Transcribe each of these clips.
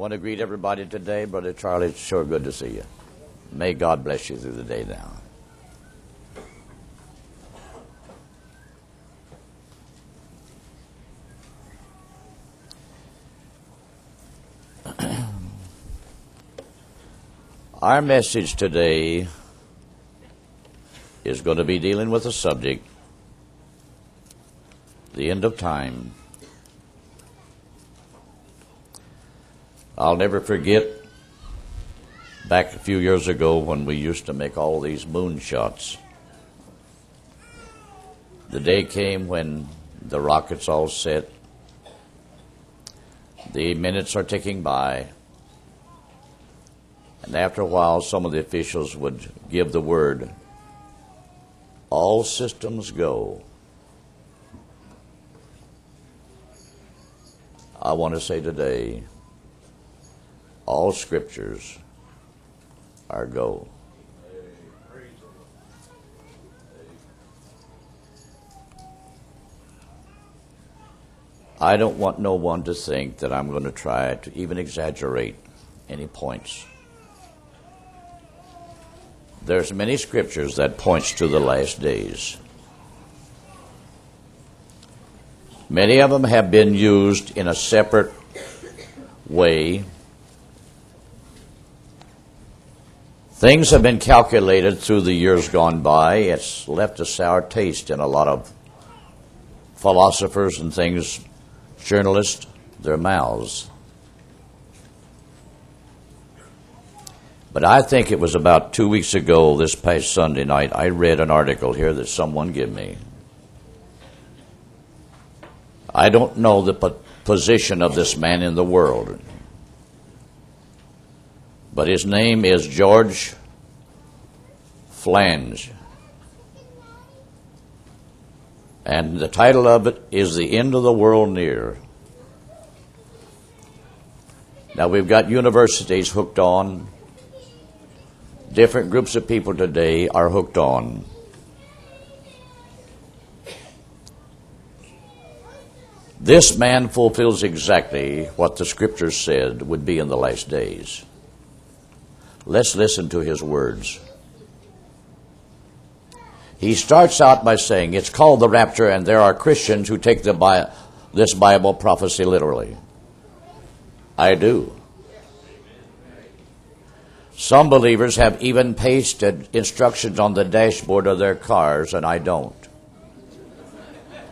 Want to greet everybody today. Brother Charlie, it's sure good to see you. May God bless you through the day now. Our message today is going to be dealing with the subject, the end of time. I'll never forget back a few years ago when we used to make all these moonshots. The day came when the rockets all set. The minutes are ticking by. And after a while, some of the officials would give the word, all systems go. I want to say today, all scriptures are go. I don't want no one to think that I'm going to try to even exaggerate any points. There's many scriptures that points to the last days. Many of them have been used in a separate way. Things have been calculated through the years gone by. It's left a sour taste in a lot of philosophers and things, journalists, their mouths. But I think it was about 2 weeks ago, this past Sunday night, I read an article here that someone gave me. I don't know the position of this man in the world, but his name is George Flange. And the title of it is The End of the World Near. Now we've got universities hooked on. Different groups of people today are hooked on. This man fulfills exactly what the scriptures said would be in the last days. Let's listen to his words. He starts out by saying, it's called the rapture, and there are Christians who take this Bible prophecy literally. I do. Some believers have even pasted instructions on the dashboard of their cars, and I don't.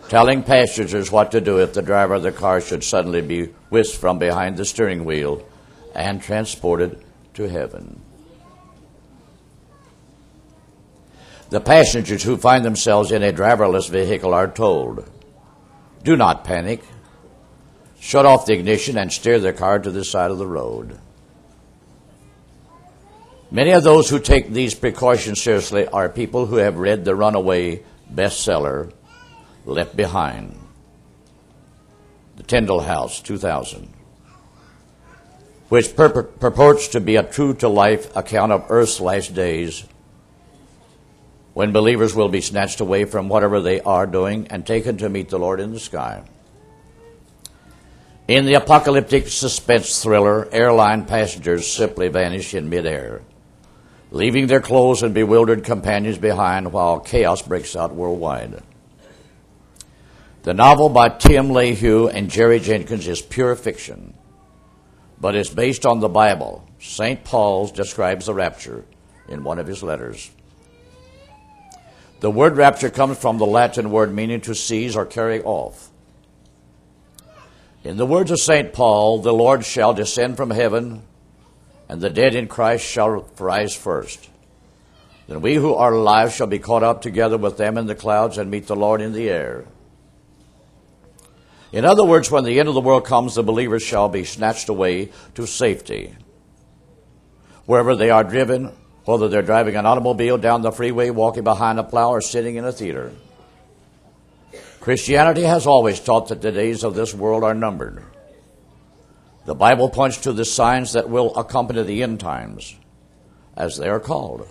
Telling passengers what to do if the driver of the car should suddenly be whisked from behind the steering wheel and transported to heaven. The passengers who find themselves in a driverless vehicle are told, do not panic. Shut off the ignition and steer the car to the side of the road. Many of those who take these precautions seriously are people who have read the runaway bestseller, Left Behind, the Tyndall House, 2000, which purports to be a true-to-life account of Earth's last days, when believers will be snatched away from whatever they are doing and taken to meet the Lord in the sky. In the apocalyptic suspense thriller, airline passengers simply vanish in midair, leaving their clothes and bewildered companions behind while chaos breaks out worldwide. The novel by Tim LaHaye and Jerry Jenkins is pure fiction, but it's based on the Bible. St. Paul describes the rapture in one of his letters. The word rapture comes from the Latin word meaning to seize or carry off. In the words of St. Paul, the Lord shall descend from heaven, and the dead in Christ shall rise first. Then we who are alive shall be caught up together with them in the clouds and meet the Lord in the air. In other words, when the end of the world comes, the believers shall be snatched away to safety. Wherever they are driven, whether they're driving an automobile down the freeway, walking behind a plow, or sitting in a theater. Christianity has always taught that the days of this world are numbered. The Bible points to the signs that will accompany the end times, as they are called.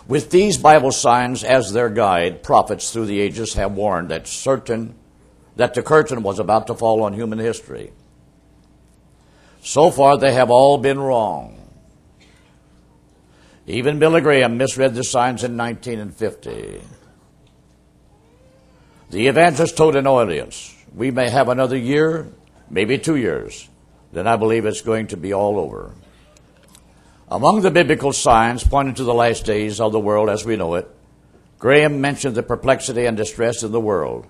With these Bible signs as their guide, prophets through the ages have warned that the curtain was about to fall on human history. So far, they have all been wrong. Even Billy Graham misread the signs in 1950. The evangelist told an audience, we may have another year, maybe 2 years. Then I believe it's going to be all over. Among the biblical signs pointing to the last days of the world as we know it, Graham mentioned the perplexity and distress in the world,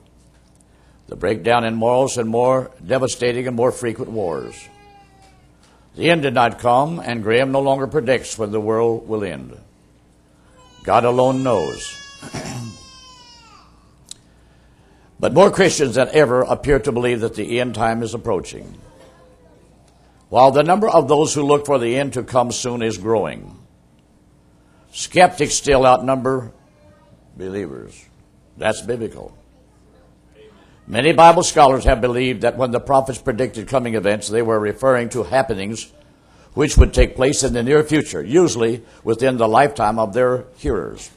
the breakdown in morals and more devastating and more frequent wars. The end did not come, and Graham no longer predicts when the world will end. God alone knows. But more Christians than ever appear to believe that the end time is approaching. While the number of those who look for the end to come soon is growing, skeptics still outnumber believers. That's biblical. Many Bible scholars have believed that when the prophets predicted coming events, they were referring to happenings which would take place in the near future, usually within the lifetime of their hearers.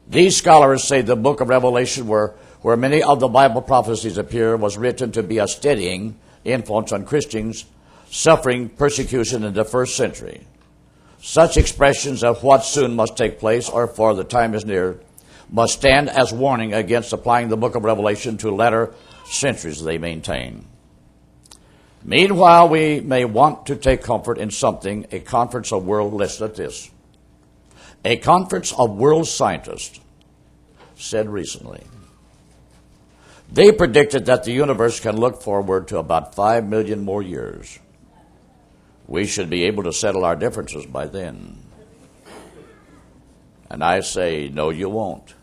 These scholars say the book of Revelation, where many of the Bible prophecies appear, was written to be a steadying influence on Christians suffering persecution in the first century. Such expressions of what soon must take place, or for the time is near, must stand as warning against applying the book of Revelation to latter centuries, they maintain. Meanwhile, we may want to take comfort in something a conference of world, listen to this, a conference of world scientists said recently. They predicted that the universe can look forward to about 5 million more years. We should be able to settle our differences by then. And I say, no, you won't.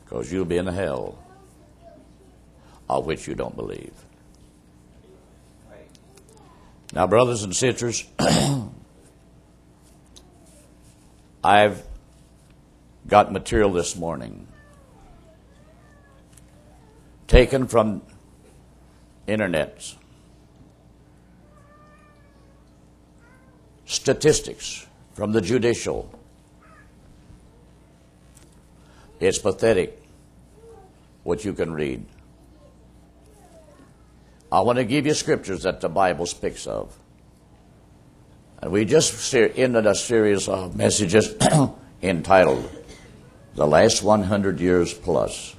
Because you'll be in hell, of which you don't believe. Now, brothers and sisters, I've got material this morning taken from internets, statistics from the judicial. It's pathetic what you can read. I want to give you scriptures that the Bible speaks of. And we just ended a series of messages entitled, The Last 100 Years Plus.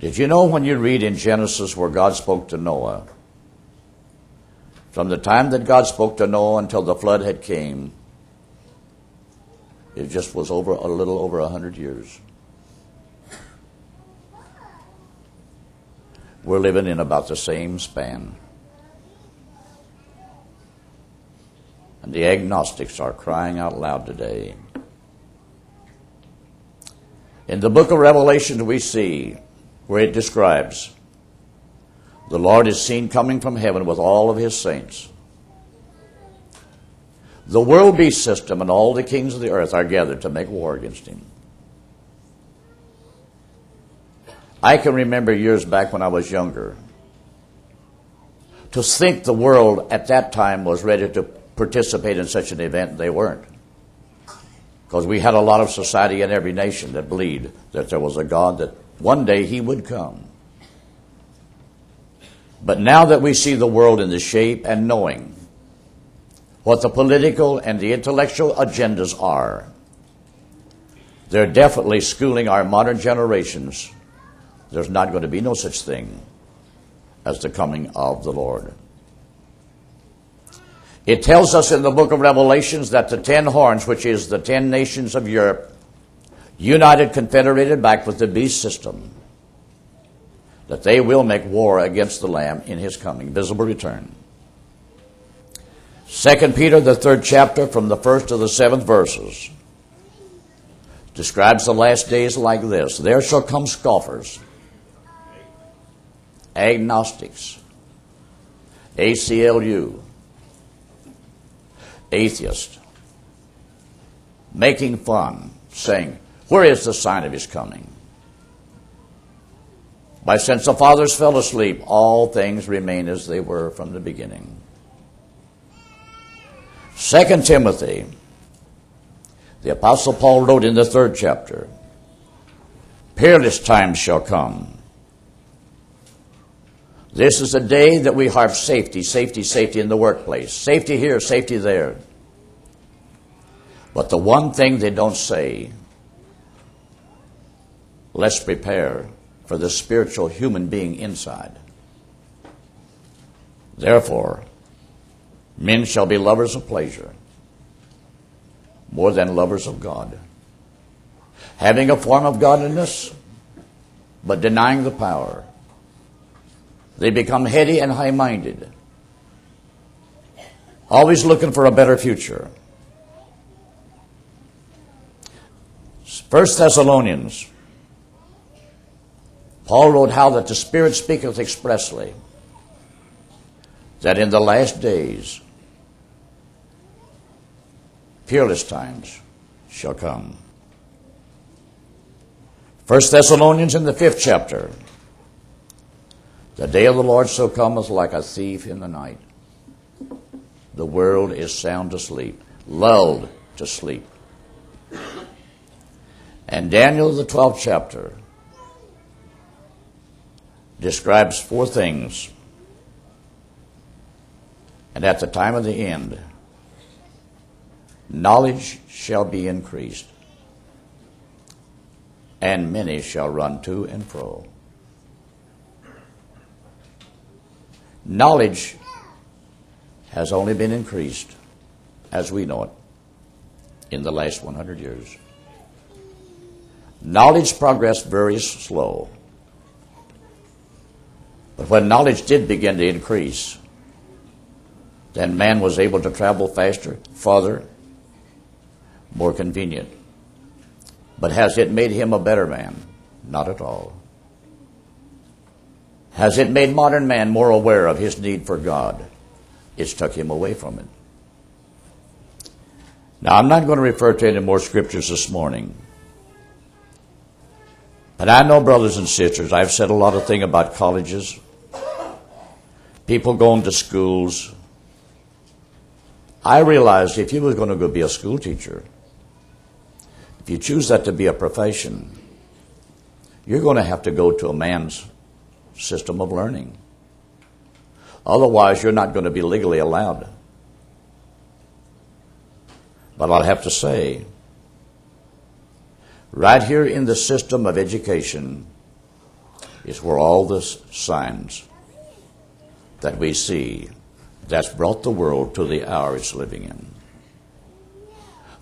Did you know when you read in Genesis where God spoke to Noah, from the time that God spoke to Noah until the flood had came, it just was a little over 100 years. We're living in about the same span. And the agnostics are crying out loud today. In the book of Revelation, we see where it describes the Lord is seen coming from heaven with all of his saints. The world beast system and all the kings of the earth are gathered to make war against him. I can remember years back when I was younger, to think the world at that time was ready to participate in such an event. They weren't. Because we had a lot of society in every nation that believed that there was a God, that one day he would come. But now that we see the world in the shape and knowing what the political and the intellectual agendas are, they're definitely schooling our modern generations. There's not going to be no such thing as the coming of the Lord. It tells us in the book of Revelations that the 10 horns, which is the 10 nations of Europe, united, confederated back with the beast system, that they will make war against the Lamb in his coming, visible return. 2 Peter, the 3rd chapter, from the 1st to the 7th verses, describes the last days like this. There shall come scoffers, agnostics, ACLU, atheists, making fun, saying, where is the sign of his coming? By since the fathers fell asleep, all things remain as they were from the beginning. 2 Timothy, the Apostle Paul wrote in the 3rd chapter, peerless times shall come. This is a day that we harp safety, safety, safety in the workplace. Safety here, safety there. But the one thing they don't say, let's prepare for the spiritual human being inside. Therefore, men shall be lovers of pleasure more than lovers of God, having a form of godliness, but denying the power. They become heady and high-minded, always looking for a better future. 1 Thessalonians, Paul wrote how that the Spirit speaketh expressly that in the last days peerless times shall come. 1 Thessalonians in the 5th chapter, the day of the Lord so cometh like a thief in the night. The world is sound asleep, lulled to sleep. And Daniel, the 12th chapter, describes 4 things. And at the time of the end, knowledge shall be increased, and many shall run to and fro. Knowledge has only been increased, as we know it, in the last 100 years. Knowledge progressed very slow. But when knowledge did begin to increase, then man was able to travel faster, farther, more convenient. But has it made him a better man? Not at all. Has it made modern man more aware of his need for God? It's took him away from it. Now, I'm not going to refer to any more scriptures this morning. But I know, brothers and sisters, I've said a lot of things about colleges, people going to schools. I realized if you were going to go be a school teacher, if you choose that to be a profession, you're going to have to go to a man's system of learning. Otherwise, you're not going to be legally allowed. But I'll have to say, right here in the system of education is where all the signs that we see that's brought the world to the hour it's living in.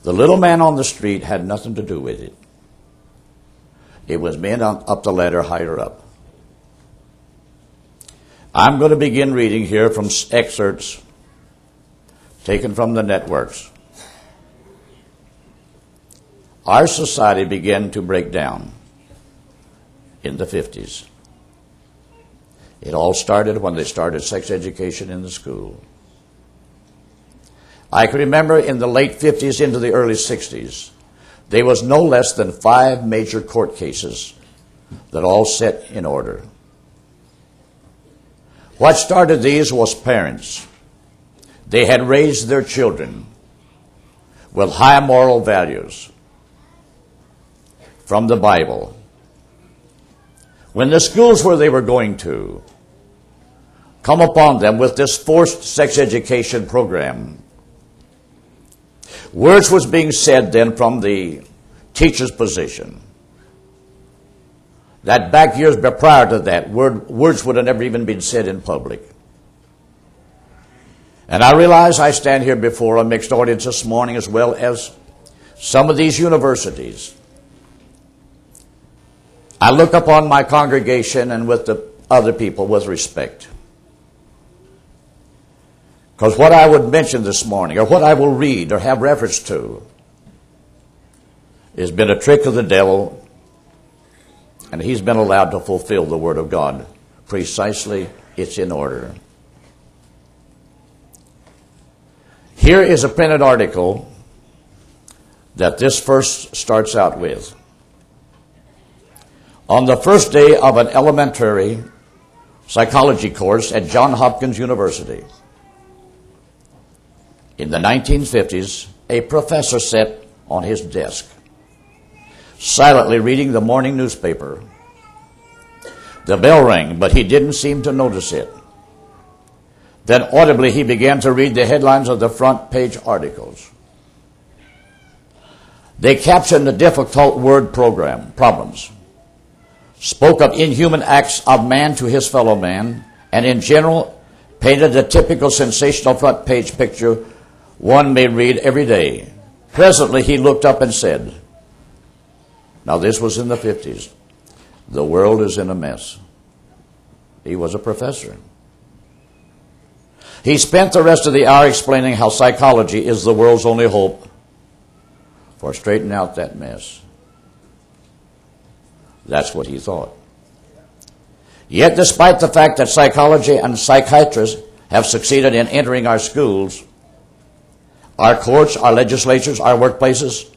The little man on the street had nothing to do with it. It was men up the ladder higher up. I'm going to begin reading here from excerpts taken from the networks. Our society began to break down in the 50s. It all started when they started sex education in the school. I can remember in the late 50s into the early 60s, there was no less than 5 major court cases that all set in order. What started these was parents. They had raised their children with high moral values from the Bible. When the schools where they were going to come upon them with this forced sex education program, words was being said then from the teacher's position that back years prior to that, words would have never even been said in public. And I realize I stand here before a mixed audience this morning as well as some of these universities. I look upon my congregation and with the other people with respect. Because what I would mention this morning, or what I will read or have reference to, has been a trick of the devil, and he's been allowed to fulfill the Word of God. Precisely, it's in order. Here is a printed article that this first starts out with. On the first day of an elementary psychology course at Johns Hopkins University, in the 1950s, a professor sat on his desk, silently reading the morning newspaper, The bell rang, but he didn't seem to notice it. Then audibly he began to read the headlines of the front page articles. They captioned the difficult word problems, spoke of inhuman acts of man to his fellow man, and in general painted the typical sensational front page picture one may read every day. Presently he looked up and said, now this was in the 50s, the world is in a mess. He was a professor. He spent the rest of the hour explaining how psychology is the world's only hope for straightening out that mess. That's what he thought. Yet despite the fact that psychology and psychiatrists have succeeded in entering our schools, our courts, our legislatures, our workplaces,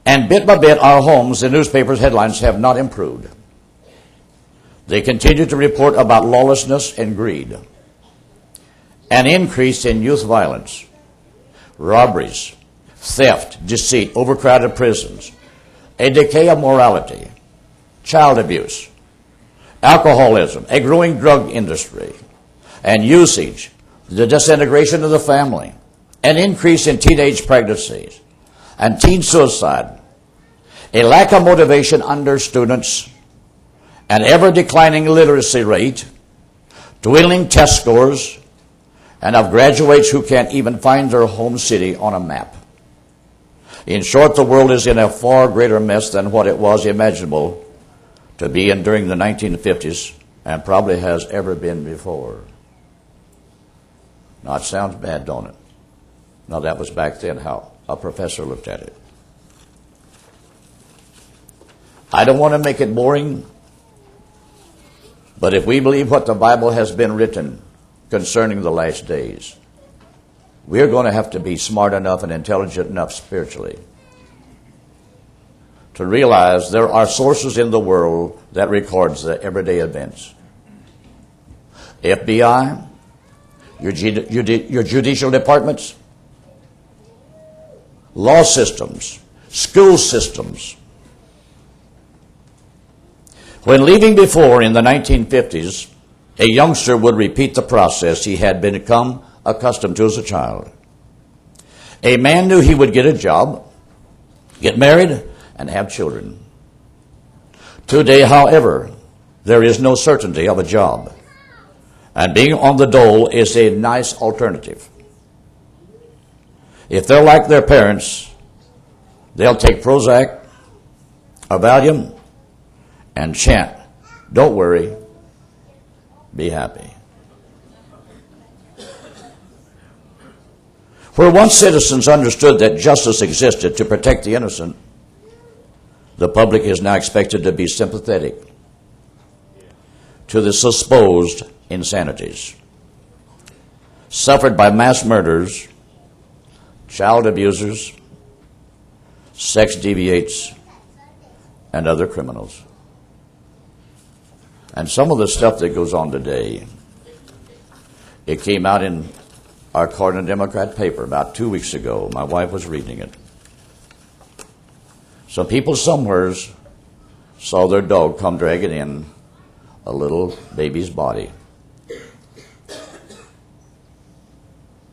and bit by bit our homes, the newspapers' headlines have not improved. They continue to report about lawlessness and greed, an increase in youth violence, robberies, theft, deceit, overcrowded prisons, a decay of morality, child abuse, alcoholism, a growing drug industry, and usage, the disintegration of the family, an increase in teenage pregnancies, and teen suicide, a lack of motivation under students, an ever-declining literacy rate, dwindling test scores, and of graduates who can't even find their home city on a map. In short, the world is in a far greater mess than what it was imaginable to be in during the 1950s and probably has ever been before. Now, it sounds bad, don't it? Now, that was back then how a professor looked at it. I don't want to make it boring, but if we believe what the Bible has been written concerning the last days, we're going to have to be smart enough and intelligent enough spiritually to realize there are sources in the world that records the everyday events. FBI, your judicial departments, law systems, school systems. When leaving before in the 1950s, a youngster would repeat the process he had become accustomed to as a child. A man knew he would get a job, get married, and have children. Today, however, there is no certainty of a job, and being on the dole is a nice alternative. If they're like their parents, they'll take Prozac or Valium and chant, "Don't worry, be happy." Where once citizens understood that justice existed to protect the innocent, the public is now expected to be sympathetic to the supposed insanities suffered by mass murderers, child abusers, sex deviates, and other criminals. And some of the stuff that goes on today, it came out in our Cardinal Democrat paper about 2 weeks ago. My wife was reading it. Some people somewheres saw their dog come dragging in a little baby's body.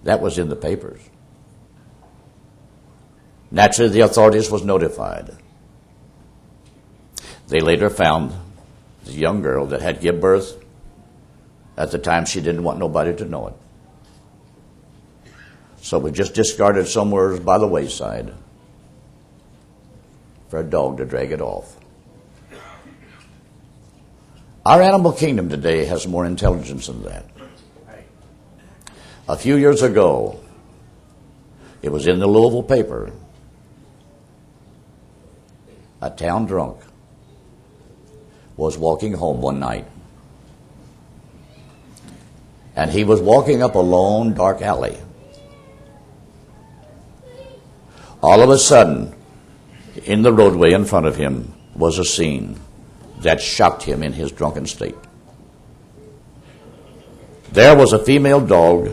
That was in the papers. Naturally, the authorities was notified. They later found the young girl that had given birth. At the time, she didn't want nobody to know it. So we just discarded somewhere by the wayside for a dog to drag it off. Our animal kingdom today has more intelligence than that. A few years ago, it was in the Louisville paper, a town drunk was walking home one night. And he was walking up a lone, dark alley. All of a sudden, in the roadway in front of him was a scene that shocked him in his drunken state. There was a female dog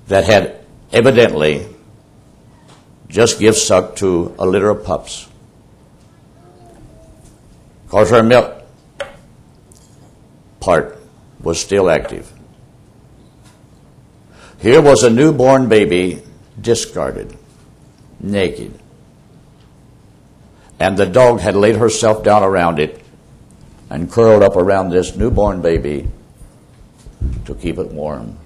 that had evidently just give suck to a litter of pups. because her milk part was still active. Here was a newborn baby discarded, naked. And the dog had laid herself down around it and curled up around this newborn baby to keep it warm.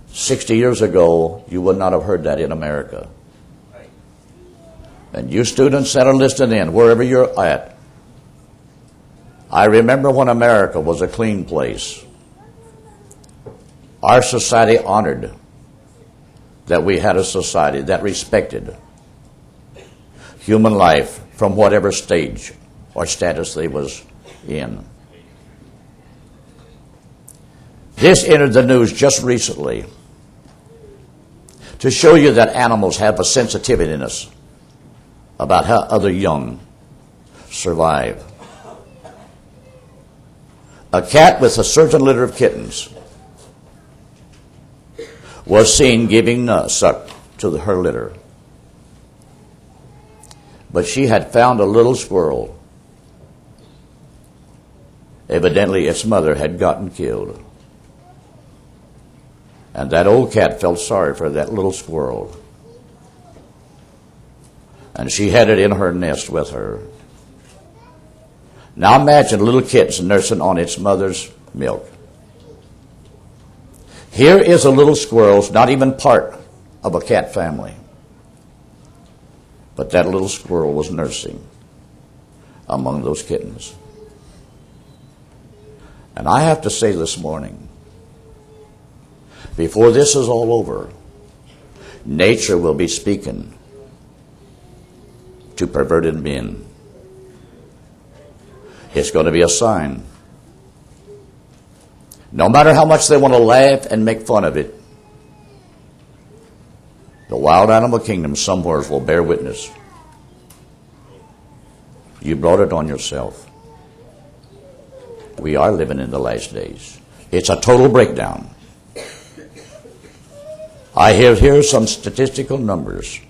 60 years ago, you would not have heard that in America. And you students that are listening in, wherever you're at, I remember when America was a clean place. Our society honored that we had a society that respected human life from whatever stage or status they was in. This entered the news just recently to show you that animals have a sensitiveness about how other young survive. A cat with a certain litter of kittens was seen giving suck to her litter. But she had found a little squirrel. Evidently, its mother had gotten killed. And that old cat felt sorry for that little squirrel. And she had it in her nest with her. Now imagine little kittens nursing on its mother's milk. Here is a little squirrel, not even part of a cat family. But that little squirrel was nursing among those kittens. And I have to say this morning, before this is all over, nature will be speaking to perverted men. It's going to be a sign. No matter how much they want to laugh and make fun of it, the wild animal kingdom somewhere will bear witness. You brought it on yourself. We are living in the last days. It's a total breakdown. I have here some statistical numbers.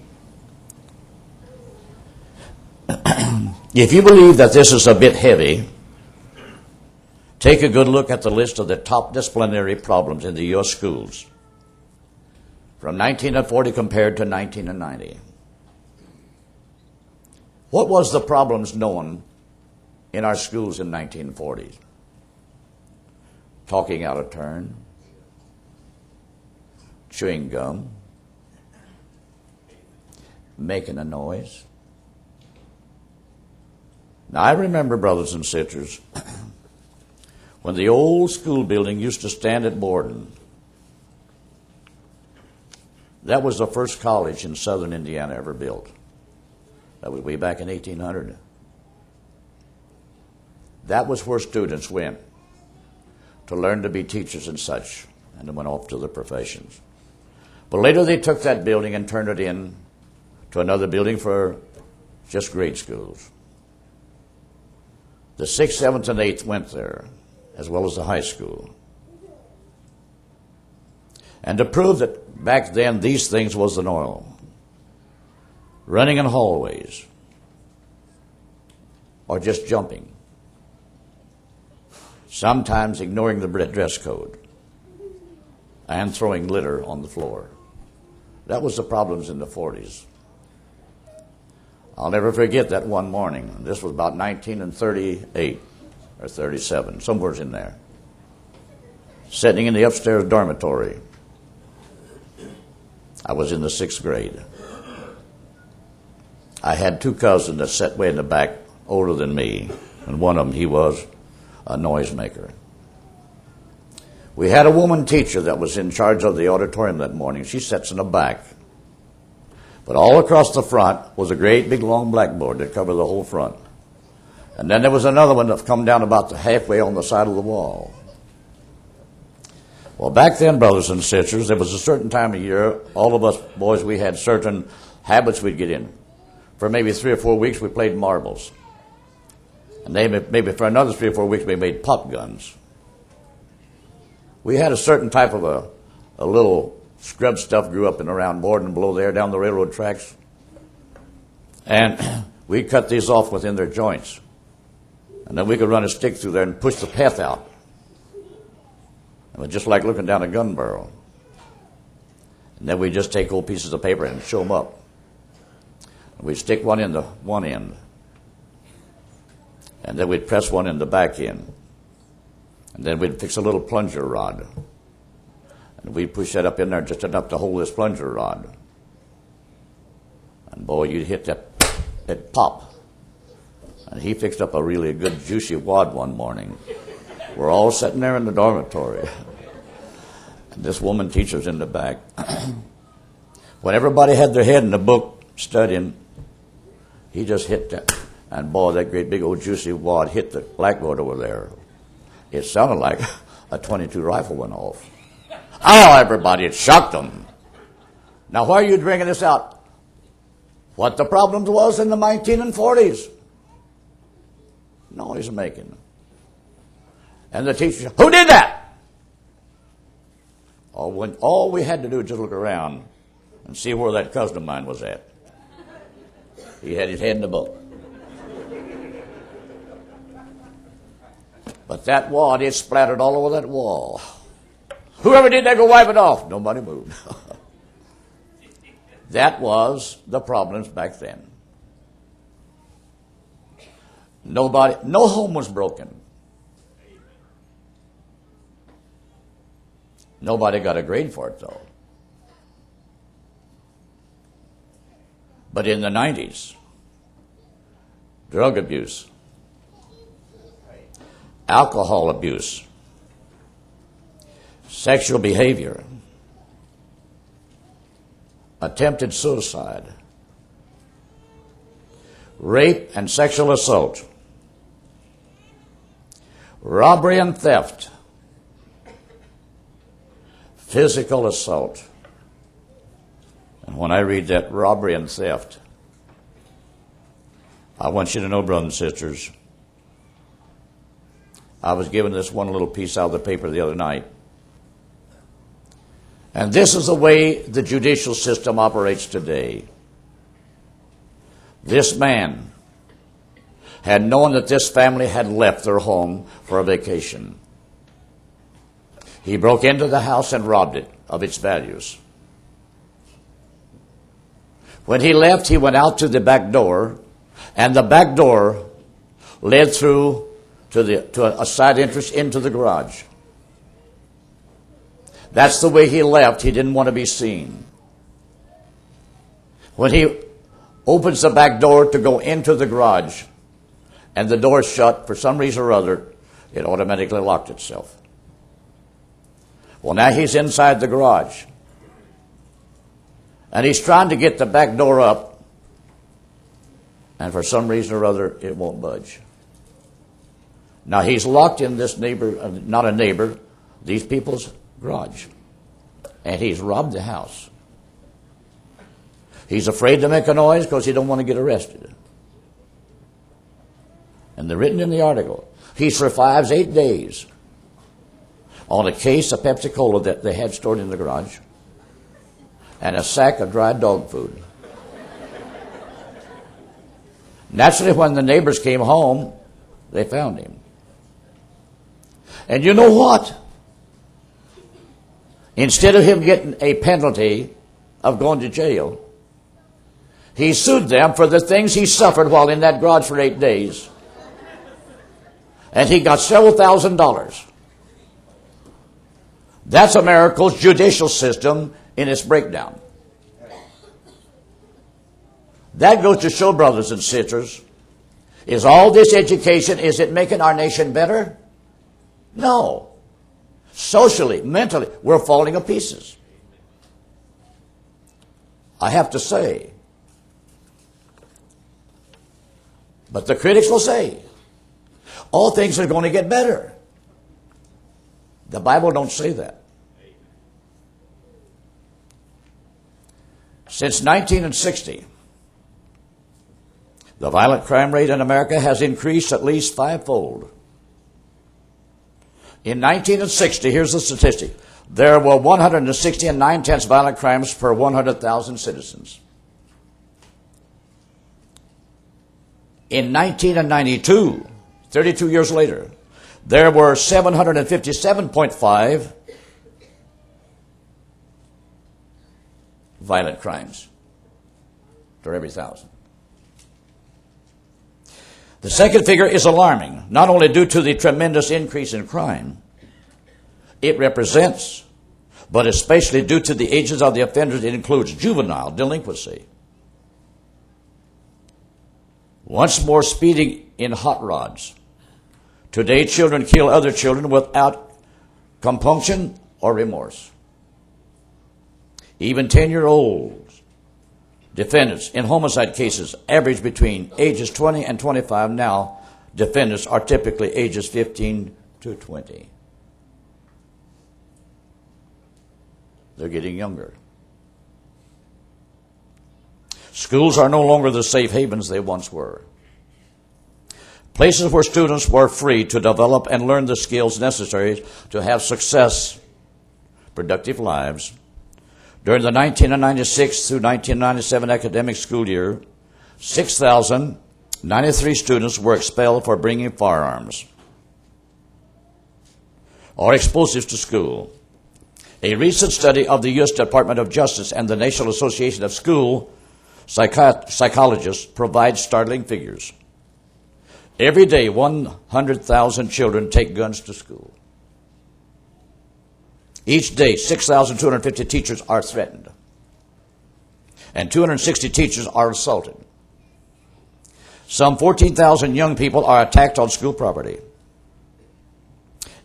If you believe that this is a bit heavy, take a good look at the list of the top disciplinary problems in the U.S. schools from 1940 compared to 1990. What was the problems known in our schools in 1940s? Talking out of turn, chewing gum, making a noise. Now, I remember, brothers and sisters, when the old school building used to stand at Borden. That was the first college in southern Indiana ever built. That was way back in 1800. That was where students went to learn to be teachers and such, and then went off to their professions. But later they took that building and turned it in to another building for just grade schools. The 6th, 7th, and 8th went there, as well as the high school. And to prove that back then these things was the norm, running in hallways, or just jumping, sometimes ignoring the dress code, and throwing litter on the floor. That was the problems in the 40s. I'll never forget that one morning. This was about 1938 or 37, somewhere in there. Sitting in the upstairs dormitory. I was in the 6th grade. I had 2 cousins that sat way in the back, older than me, and one of them, he was a noisemaker. We had a woman teacher that was in charge of the auditorium that morning. She sits in the back. But all across the front was a great big long blackboard that covered the whole front. And then there was another one that come down about halfway on the side of the wall. Well, back then, brothers and sisters, there was a certain time of year, all of us boys, we had certain habits we'd get in. For maybe 3 or 4 weeks, we played marbles. And maybe for another 3 or 4 weeks, we made pop guns. We had a certain type of a little scrub stuff grew up and around Borden below there, down the railroad tracks. And we cut these off within their joints. And then we could run a stick through there and push the path out. It was just like looking down a gun barrel. And then we'd just take old pieces of paper and show them up. And we'd stick one in the one end. And then we'd press one in the back end. And then we'd fix a little plunger rod. And we'd push that up in there just enough to hold this plunger rod. And boy, you'd hit that, it'd pop. And he fixed up a really good juicy wad one morning. We're all sitting there in the dormitory. And this woman teacher's in the back. When everybody had their head in the book studying, he just hit that. And boy, that great big old juicy wad hit the blackboard over there. It sounded like a .22 rifle went off. Oh, everybody, it shocked them. Now, why are you bringing this out? What the problems was in the 1940s. Noise making. And the teacher said, who did that? All we had to do was just look around and see where that cousin of mine was at. He had his head in the book. But that wad, it splattered all over that wall. Whoever did that, go wipe it off. Nobody moved. That was the problems back then. No home was broken. Nobody got a grade for it, though. But in the 90s, drug abuse, alcohol abuse, sexual behavior, attempted suicide, rape and sexual assault, robbery and theft, physical assault. And when I read that robbery and theft, I want you to know, brothers and sisters, I was given this one little piece out of the paper the other night. And this is the way the judicial system operates today. This man had known that this family had left their home for a vacation. He broke into the house and robbed it of its values. When he left, he went out to the back door, and the back door led through to a side entrance into the garage. That's the way he left. He didn't want to be seen. When he opens the back door to go into the garage, and the door's shut, for some reason or other, it automatically locked itself. Well, now he's inside the garage. And he's trying to get the back door up, and for some reason or other, it won't budge. Now he's locked in this these people's garage. And he's robbed the house. He's afraid to make a noise because he don't want to get arrested. And they're written in the article. He survives 8 days on a case of Pepsi-Cola that they had stored in the garage and a sack of dried dog food. Naturally, when the neighbors came home, they found him. And you know what? Instead of him getting a penalty of going to jail, he sued them for the things he suffered while in that garage for 8 days. And he got several $1,000s. That's America's judicial system in its breakdown. That goes to show, brothers and sisters, is all this education, is it making our nation better? No. Socially, mentally, we're falling to pieces. I have to say. But the critics will say, all things are going to get better. The Bible don't say that. Since 1960, the violent crime rate in America has increased at least fivefold. In 1960, here's the statistic. There were 160 and 9/10 violent crimes per 100,000 citizens. In 1992, 32 years later, there were 757.5 violent crimes for every 1,000. The second figure is alarming, not only due to the tremendous increase in crime it represents, but especially due to the ages of the offenders. It includes juvenile delinquency. Once more, speeding in hot rods. Today, children kill other children without compunction or remorse. Even 10-year-olds defendants in homicide cases average between ages 20 and 25. Now, defendants are typically ages 15 to 20. They're getting younger. Schools are no longer the safe havens they once were. Places where students were free to develop and learn the skills necessary to have success, productive lives. During the 1996 through 1997 academic school year, 6,093 students were expelled for bringing firearms or explosives to school. A recent study of the U.S. Department of Justice and the National Association of School Psychologists provides startling figures. Every day, 100,000 children take guns to school. Each day, 6,250 teachers are threatened, and 260 teachers are assaulted. Some 14,000 young people are attacked on school property.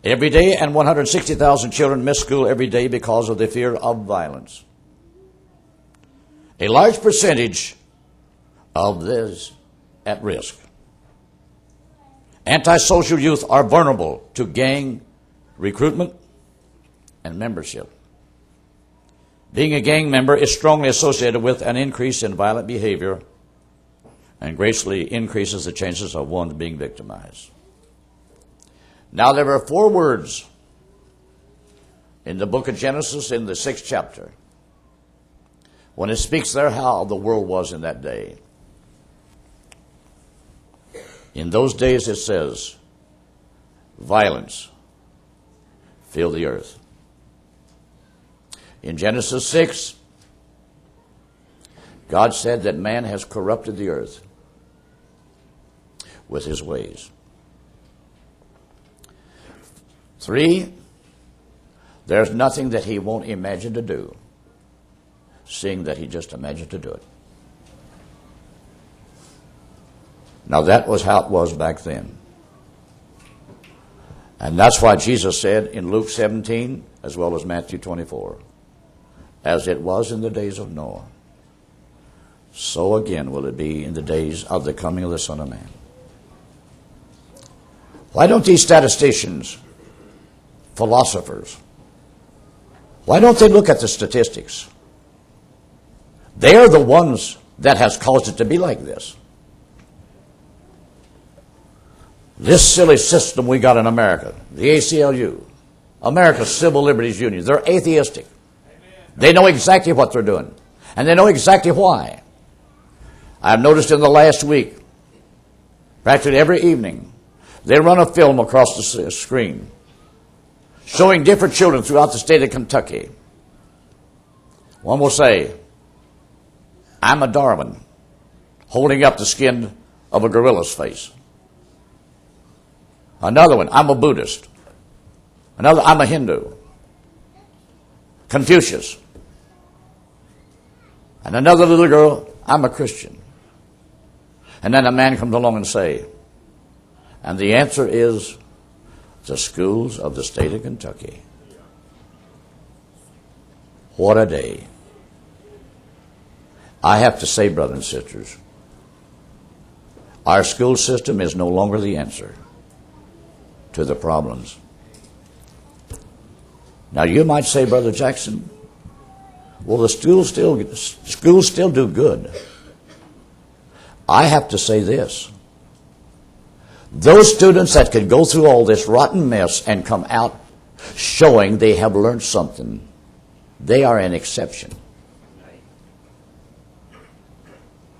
Every day, and 160,000 children miss school every day because of the fear of violence. A large percentage of this at risk. Antisocial youth are vulnerable to gang recruitment and membership. Being a gang member is strongly associated with an increase in violent behavior and greatly increases the chances of one being victimized. Now, there are 4 words in the book of Genesis in the 6th chapter when it speaks there how the world was in that day. In those days, it says, violence filled the earth. In Genesis 6, God said that man has corrupted the earth with his ways. 3, there's nothing that he won't imagine to do, seeing that he just imagined to do it. Now that was how it was back then. And that's why Jesus said in Luke 17, as well as Matthew 24, as it was in the days of Noah, so again will it be in the days of the coming of the Son of Man. Why don't these statisticians, philosophers, why don't they look at the statistics? They are the ones that has caused it to be like this. This silly system we got in America, the ACLU, America's Civil Liberties Union, they're atheistic. They know exactly what they're doing, and they know exactly why. I've noticed in the last week, practically every evening, they run a film across the screen showing different children throughout the state of Kentucky. One will say, I'm a Darwin, holding up the skin of a gorilla's face. Another one, I'm a Buddhist. Another, I'm a Hindu. Confucius. And another little girl, I'm a Christian. And then a man comes along and say, and the answer is the schools of the state of Kentucky. What a day. I have to say, brothers and sisters, our school system is no longer the answer to the problems. Now you might say, Brother Jackson, well, the schools still do good. I have to say this. Those students that can go through all this rotten mess and come out showing they have learned something, they are an exception.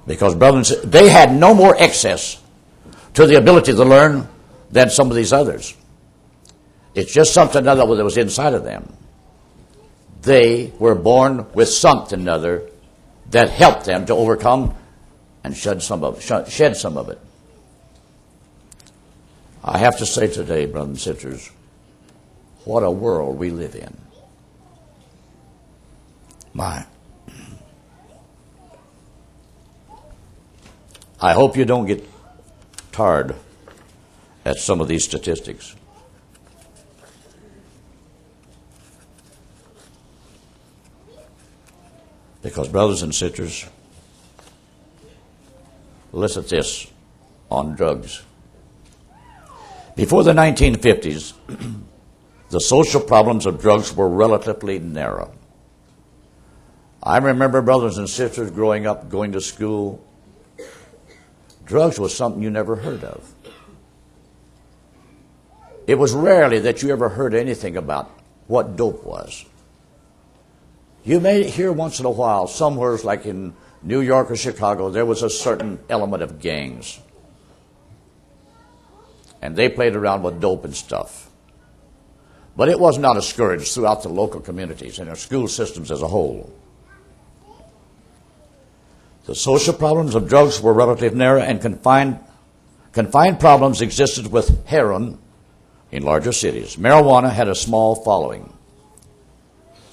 Because, brothers and sisters, they had no more excess to the ability to learn than some of these others. It's just something other that was inside of them. They were born with something other that helped them to overcome and shed some of it. I have to say today, brothers and sisters, what a world we live in. My. I hope you don't get tired at some of these statistics. Because, brothers and sisters, listen to this on drugs. Before the 1950s, the social problems of drugs were relatively narrow. I remember, brothers and sisters, growing up, going to school, drugs was something you never heard of. It was rarely that you ever heard anything about what dope was. You may hear once in a while, somewhere like in New York or Chicago, there was a certain element of gangs. And they played around with dope and stuff. But it was not a scourge throughout the local communities and our school systems as a whole. The social problems of drugs were relatively narrow, and confined problems existed with heroin in larger cities. Marijuana had a small following.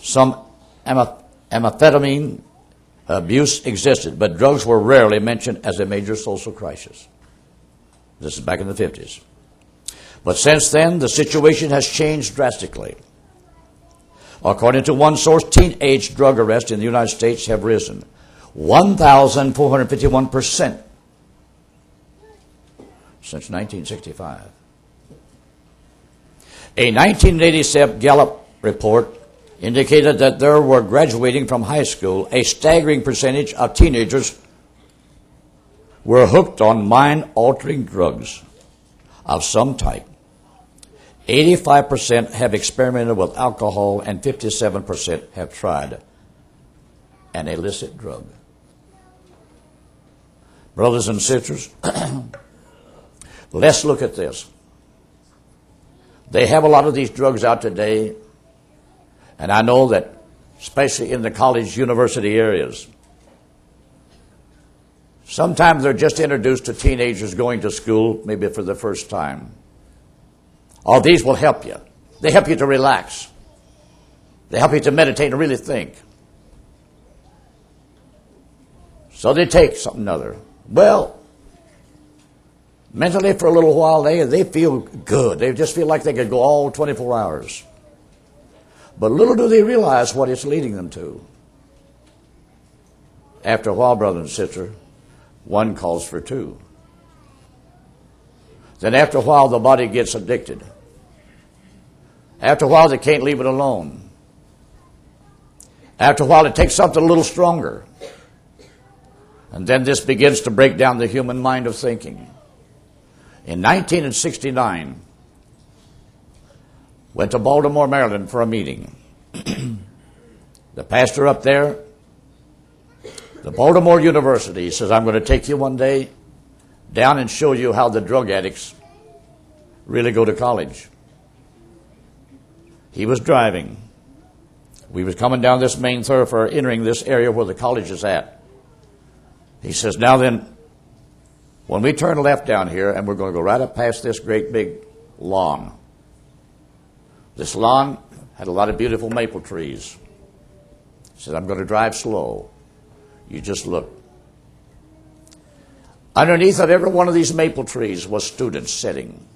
Some amphetamine abuse existed, but drugs were rarely mentioned as a major social crisis. This is back in the 50s. But since then, the situation has changed drastically. According to one source, teenage drug arrests in the United States have risen 1,451% since 1965. A 1987 Gallup report indicated that there were graduating from high school, a staggering percentage of teenagers were hooked on mind-altering drugs of some type. 85% have experimented with alcohol, and 57% have tried an illicit drug. Brothers and sisters, let's look at this. They have a lot of these drugs out today, and I know that, especially in the college, university areas, sometimes they're just introduced to teenagers going to school, maybe for the first time. All these will help you. They help you to relax. They help you to meditate and really think. So they take something other. Well, mentally for a little while they feel good. They just feel like they could go all 24 hours. But little do they realize what it's leading them to. After a while, brother and sister, one calls for two. Then after a while, the body gets addicted. After a while, they can't leave it alone. After a while, it takes something a little stronger. And then this begins to break down the human mind of thinking. In 1969, went to Baltimore, Maryland for a meeting. The pastor up there, the Baltimore University, says, I'm going to take you one day down and show you how the drug addicts really go to college. He was driving. We was coming down this main thoroughfare, entering this area where the college is at. He says, now then, when we turn left down here, and we're going to go right up past this great big lawn. This lawn had a lot of beautiful maple trees. He said, I'm going to drive slow. You just look. Underneath of every one of these maple trees was students sitting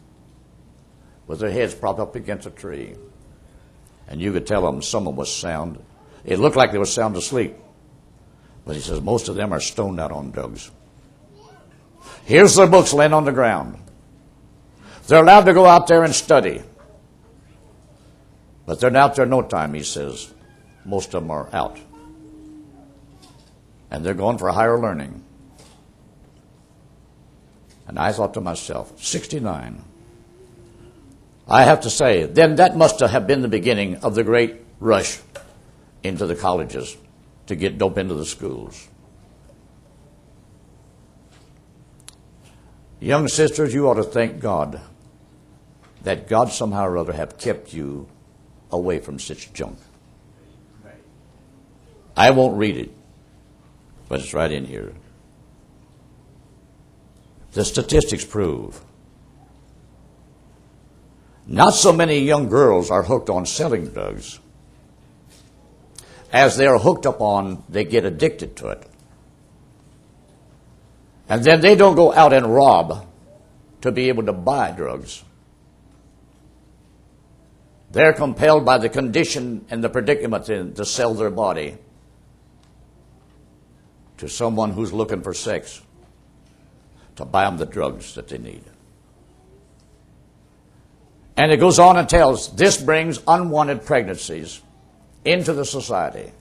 with their heads propped up against a tree. And you could tell them someone was sound. It looked like they were sound asleep. But he says most of them are stoned out on drugs. Here's their books laying on the ground. They're allowed to go out there and study. But they're out there no time, he says. Most of them are out. And they're going for higher learning. And I thought to myself, 69. I have to say, then that must have been the beginning of the great rush into the colleges to get dope into the schools. Young sisters, you ought to thank God that God somehow or other have kept you away from such junk. I won't read it, but it's right in here. The statistics prove not so many young girls are hooked on selling drugs as they are hooked up on, they get addicted to it. And then they don't go out and rob to be able to buy drugs. They're compelled by the condition and the predicament to sell their body to someone who's looking for sex, to buy them the drugs that they need. And it goes on and tells, this brings unwanted pregnancies into the society.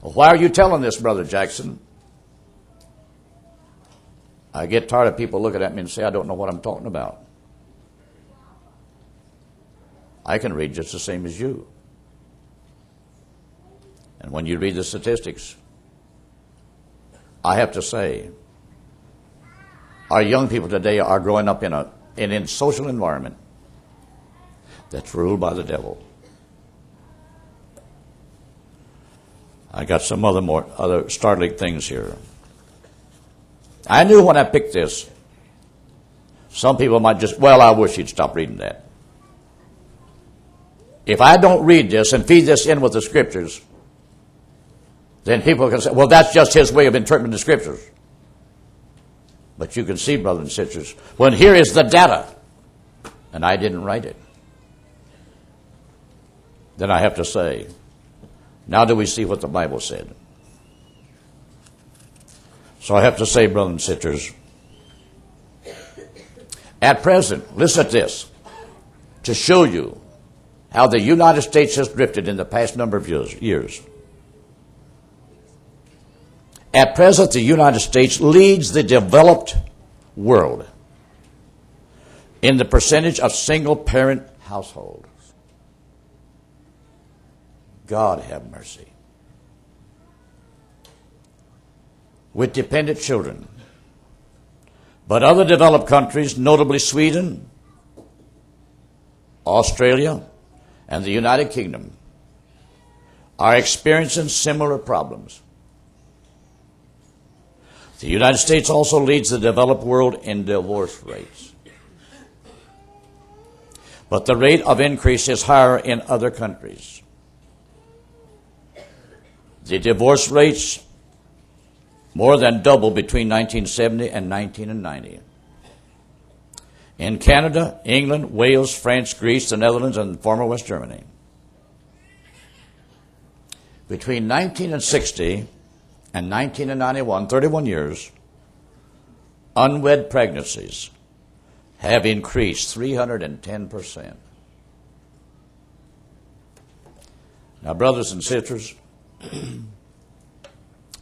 Well, why are you telling this, Brother Jackson? I get tired of people looking at me and say, I don't know what I'm talking about. I can read just the same as you. And when you read the statistics, I have to say, our young people today are growing up in a social environment that's ruled by the devil. I got some other startling things here. I knew when I picked this, some people might just, well, I wish you'd stop reading that. If I don't read this and feed this in with the scriptures, then people can say, well, that's just his way of interpreting the scriptures. But you can see, brothers and sisters, when here is the data, and I didn't write it, then I have to say, now do we see what the Bible said? So I have to say, brothers and sisters, at present, listen to this, to show you how the United States has drifted in the past number of years. At present, the United States leads the developed world in the percentage of single-parent households. God have mercy. With dependent children. But other developed countries, notably Sweden, Australia, and the United Kingdom, are experiencing similar problems. The United States also leads the developed world in divorce rates. But the rate of increase is higher in other countries. The divorce rates more than doubled between 1970 and 1990. In Canada, England, Wales, France, Greece, the Netherlands, and former West Germany. Between 1960 and 1991, 31 years, unwed pregnancies have increased 310%. Now, brothers and sisters,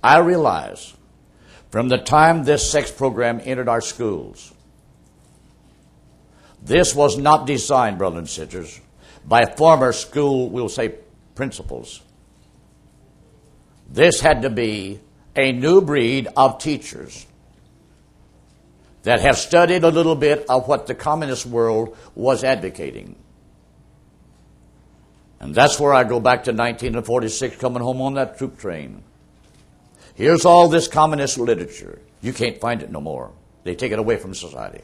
I realize from the time this sex program entered our schools, this was not designed, brothers and sisters, by former school, we'll say, principals. This had to be a new breed of teachers that have studied a little bit of what the communist world was advocating. And that's where I go back to 1946, coming home on that troop train. Here's all this communist literature. You can't find it no more. They take it away from society.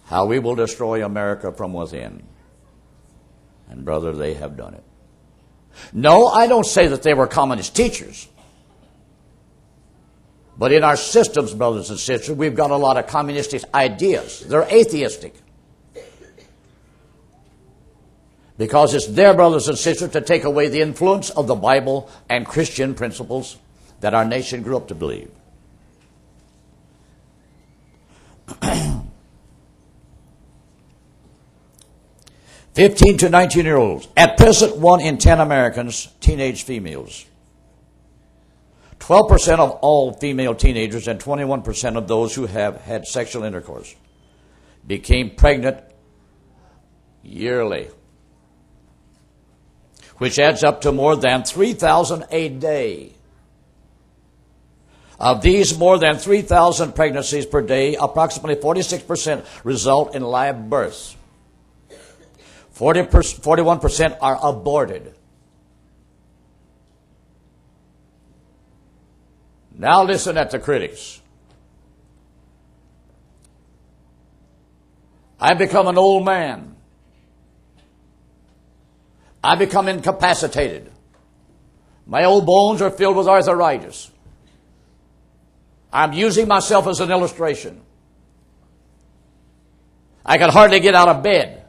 How we will destroy America from within. And brother, they have done it. No, I don't say that they were communist teachers. But in our systems, brothers and sisters, we've got a lot of communistic ideas. They're atheistic. Because it's their, brothers and sisters, to take away the influence of the Bible and Christian principles that our nation grew up to believe. 15 to 19-year-olds. At present, 1 in 10 Americans, teenage females. 12% of all female teenagers and 21% of those who have had sexual intercourse became pregnant yearly, which adds up to more than 3,000 a day. Of these, more than 3,000 pregnancies per day, approximately 46% result in live births. 41% are aborted. Now listen at the critics. I become an old man. I become incapacitated. My old bones are filled with arthritis. I'm using myself as an illustration. I can hardly get out of bed.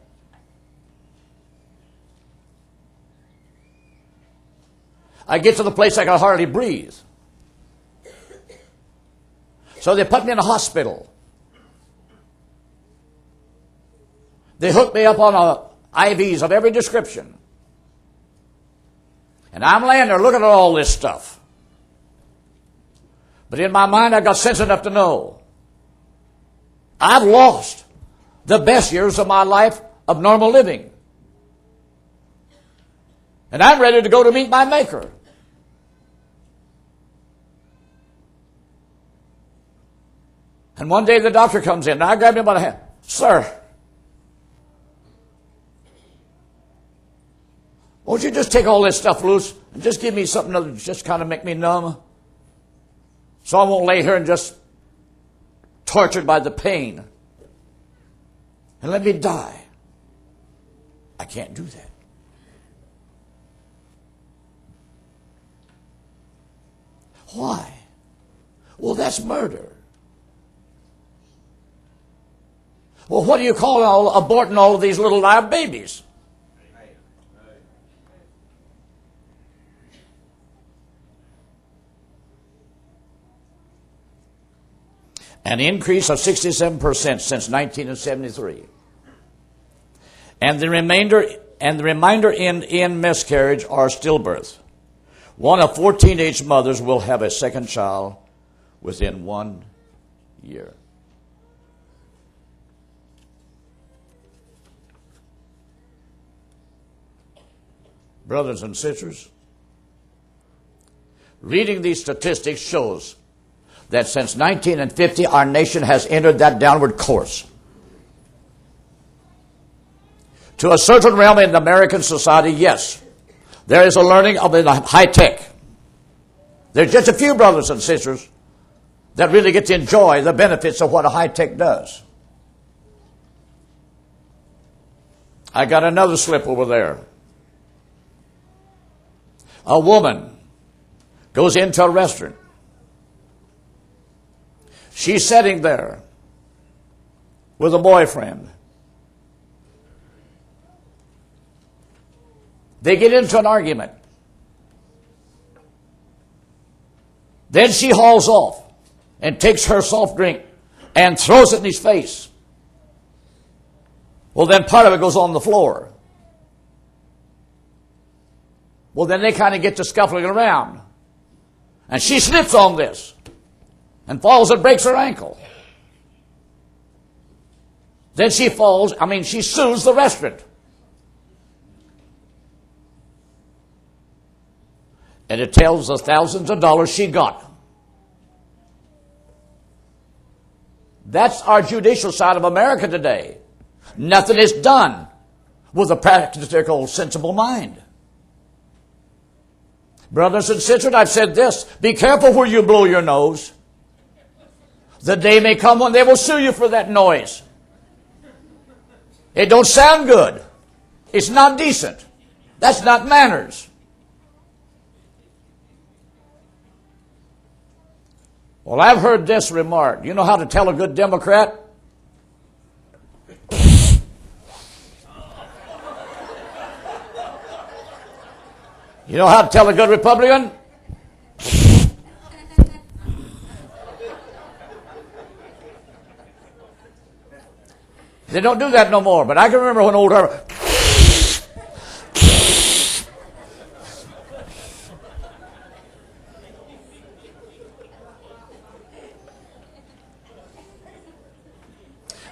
I get to the place I can hardly breathe. So they put me in a hospital. They hooked me up on IVs of every description. And I'm laying there looking at all this stuff. But in my mind, I got sense enough to know I've lost the best years of my life of normal living. And I'm ready to go to meet my Maker. And one day the doctor comes in, and I grab him by the hand. Sir, won't you just take all this stuff loose and just give me something that'll just kind of make me numb? So I won't lay here and just tortured by the pain. And let me die. I can't do that. Why? Well, that's murder. Well, what do you call aborting all of these little live babies? An increase of 67% since 1973. And the remainder in miscarriage or stillbirth. One of 4 teenage mothers will have a second child within 1 year. Brothers and sisters, reading these statistics shows that since 1950, our nation has entered that downward course. To a certain realm in American society, yes, there is a learning of the high tech. There's just a few brothers and sisters that really get to enjoy the benefits of what a high tech does. I got another slip over there. A woman goes into a restaurant. She's sitting there with a boyfriend. They get into an argument. Then she hauls off and takes her soft drink and throws it in his face. Well, then part of it goes on the floor. Well, then they kind of get to scuffling around. And she slips on this and falls and breaks her ankle. Then she sues the restaurant. And it tells the thousands of dollars she got. That's our judicial side of America today. Nothing is done with a practical, sensible mind. Brothers and sisters, I've said this. Be careful where you blow your nose. The day may come when they will sue you for that noise. It don't sound good. It's not decent. That's not manners. Well, I've heard this remark. You know how to tell a good Democrat? You know how to tell a good Republican? They don't do that no more, but I can remember when old Harvard.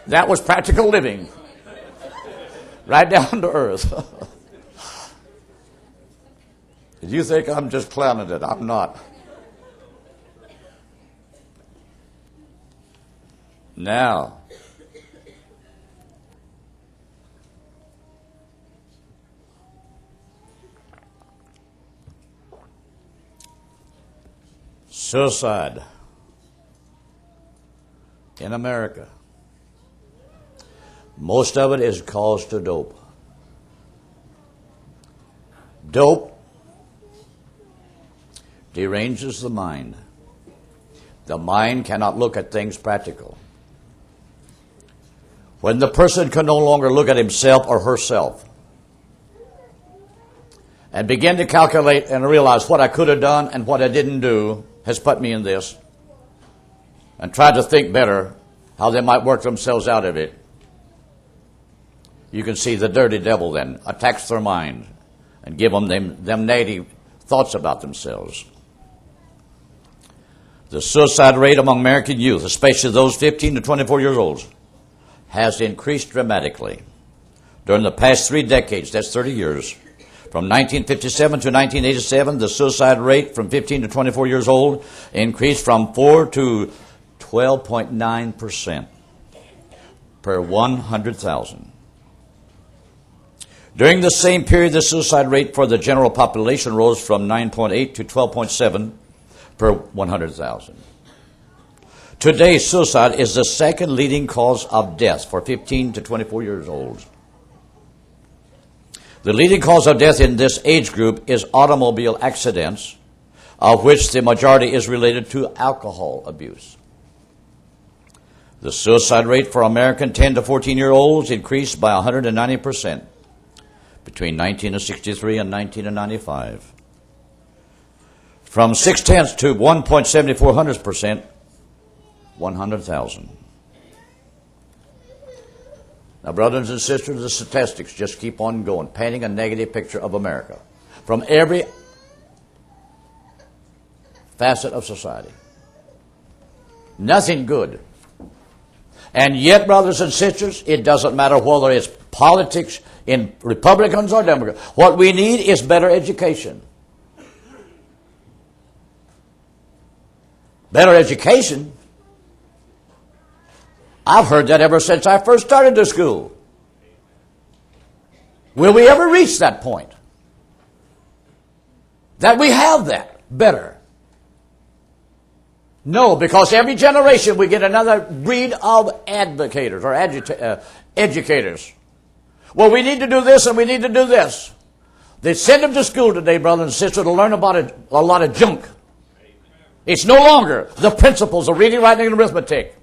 That was practical living. Right down to earth. You think I'm just clowning it. I'm not. Now, suicide in America, most of it is caused to dope. Dope deranges the mind. The mind cannot look at things practical. When the person can no longer look at himself or herself and begin to calculate and realize what I could have done and what I didn't do has put me in this, and try to think better how they might work themselves out of it, you can see the dirty devil then attacks their mind and give them negative thoughts about themselves. The suicide rate among American youth, especially those 15 to 24 years old, has increased dramatically. During the past 3 decades, that's 30 years, from 1957 to 1987, the suicide rate from 15 to 24 years old increased from 4 to 12.9% per 100,000. During the same period, the suicide rate for the general population rose from 9.8 to 12.7 per 100,000. Today, suicide is the second leading cause of death for 15 to 24 years old. The leading cause of death in this age group is automobile accidents, of which the majority is related to alcohol abuse. The suicide rate for American 10 to 14-year-olds increased by 190% between 1963 and 1995. From 0.6 to 1.74%, 100,000. Now, brothers and sisters, the statistics just keep on going, painting a negative picture of America from every facet of society. Nothing good. And yet, brothers and sisters, it doesn't matter whether it's politics in Republicans or Democrats. What we need is better education. Better education? I've heard that ever since I first started to school. Will we ever reach that point? That we have that better? No, because every generation we get another breed of advocators or educators. Well, we need to do this and we need to do this. They send them to school today, brothers and sisters, to learn about a lot of junk. It's no longer the principles of reading, writing, and arithmetic.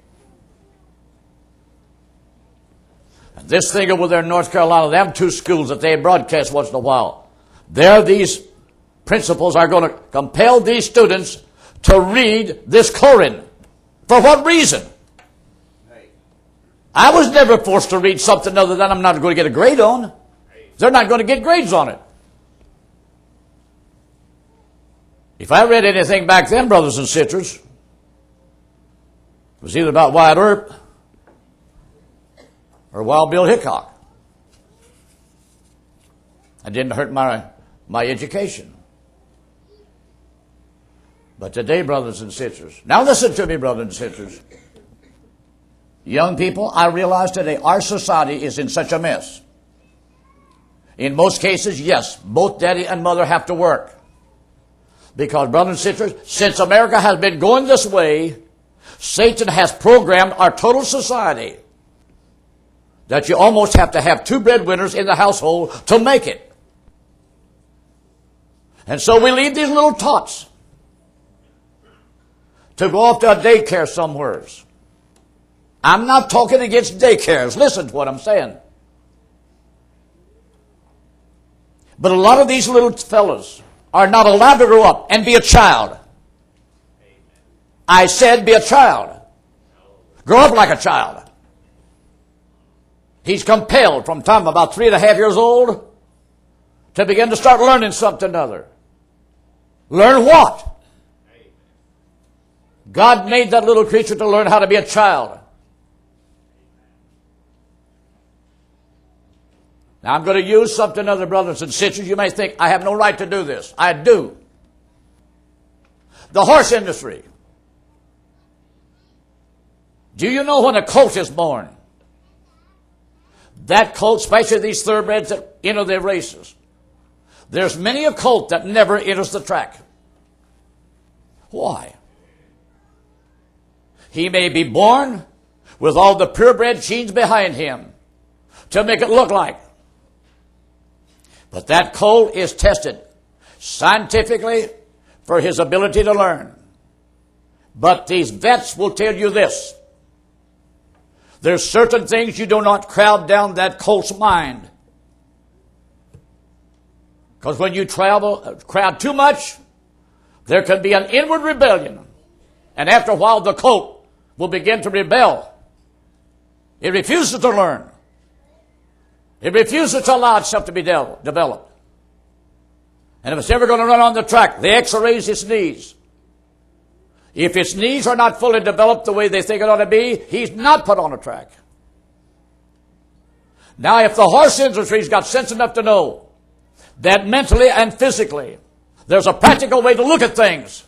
And this thing over there in North Carolina, they have 2 schools that they broadcast once in a while. There, these principals are going to compel these students to read this Koran. For what reason? I was never forced to read something other than I'm not going to get a grade on. They're not going to get grades on it. If I read anything back then, brothers and sisters, it was either about Wyatt Earp or Wild Bill Hickok. It didn't hurt my education. But today, brothers and sisters, now listen to me, brothers and sisters. Young people, I realize today our society is in such a mess. In most cases, yes, both daddy and mother have to work. Because, brothers and sisters, since America has been going this way, Satan has programmed our total society that you almost have to have 2 breadwinners in the household to make it. And so we leave these little tots to go off to a daycare somewheres. I'm not talking against daycares. Listen to what I'm saying. But a lot of these little fellas are not allowed to grow up and be a child. I said be a child. Grow up like a child. He's compelled from time about 3.5 years old to begin to start learning something other. Learn what? God made that little creature to learn how to be a child. Now, I'm going to use something other, brothers and sisters. You may think, I have no right to do this. I do. The horse industry. Do you know when a colt is born? That colt, especially these thoroughbreds that enter their races, there's many a colt that never enters the track. Why? He may be born with all the purebred genes behind him to make it look like. But that colt is tested scientifically for his ability to learn. But these vets will tell you this. There's certain things you do not crowd down that colt's mind. Because when you crowd too much, there can be an inward rebellion. And after a while, the colt will begin to rebel. It refuses to learn. It refuses to allow itself to be developed. And if it's ever going to run on the track, the X-rays its knees. If its knees are not fully developed the way they think it ought to be, he's not put on a track. Now, if the horse industry's got sense enough to know that mentally and physically there's a practical way to look at things.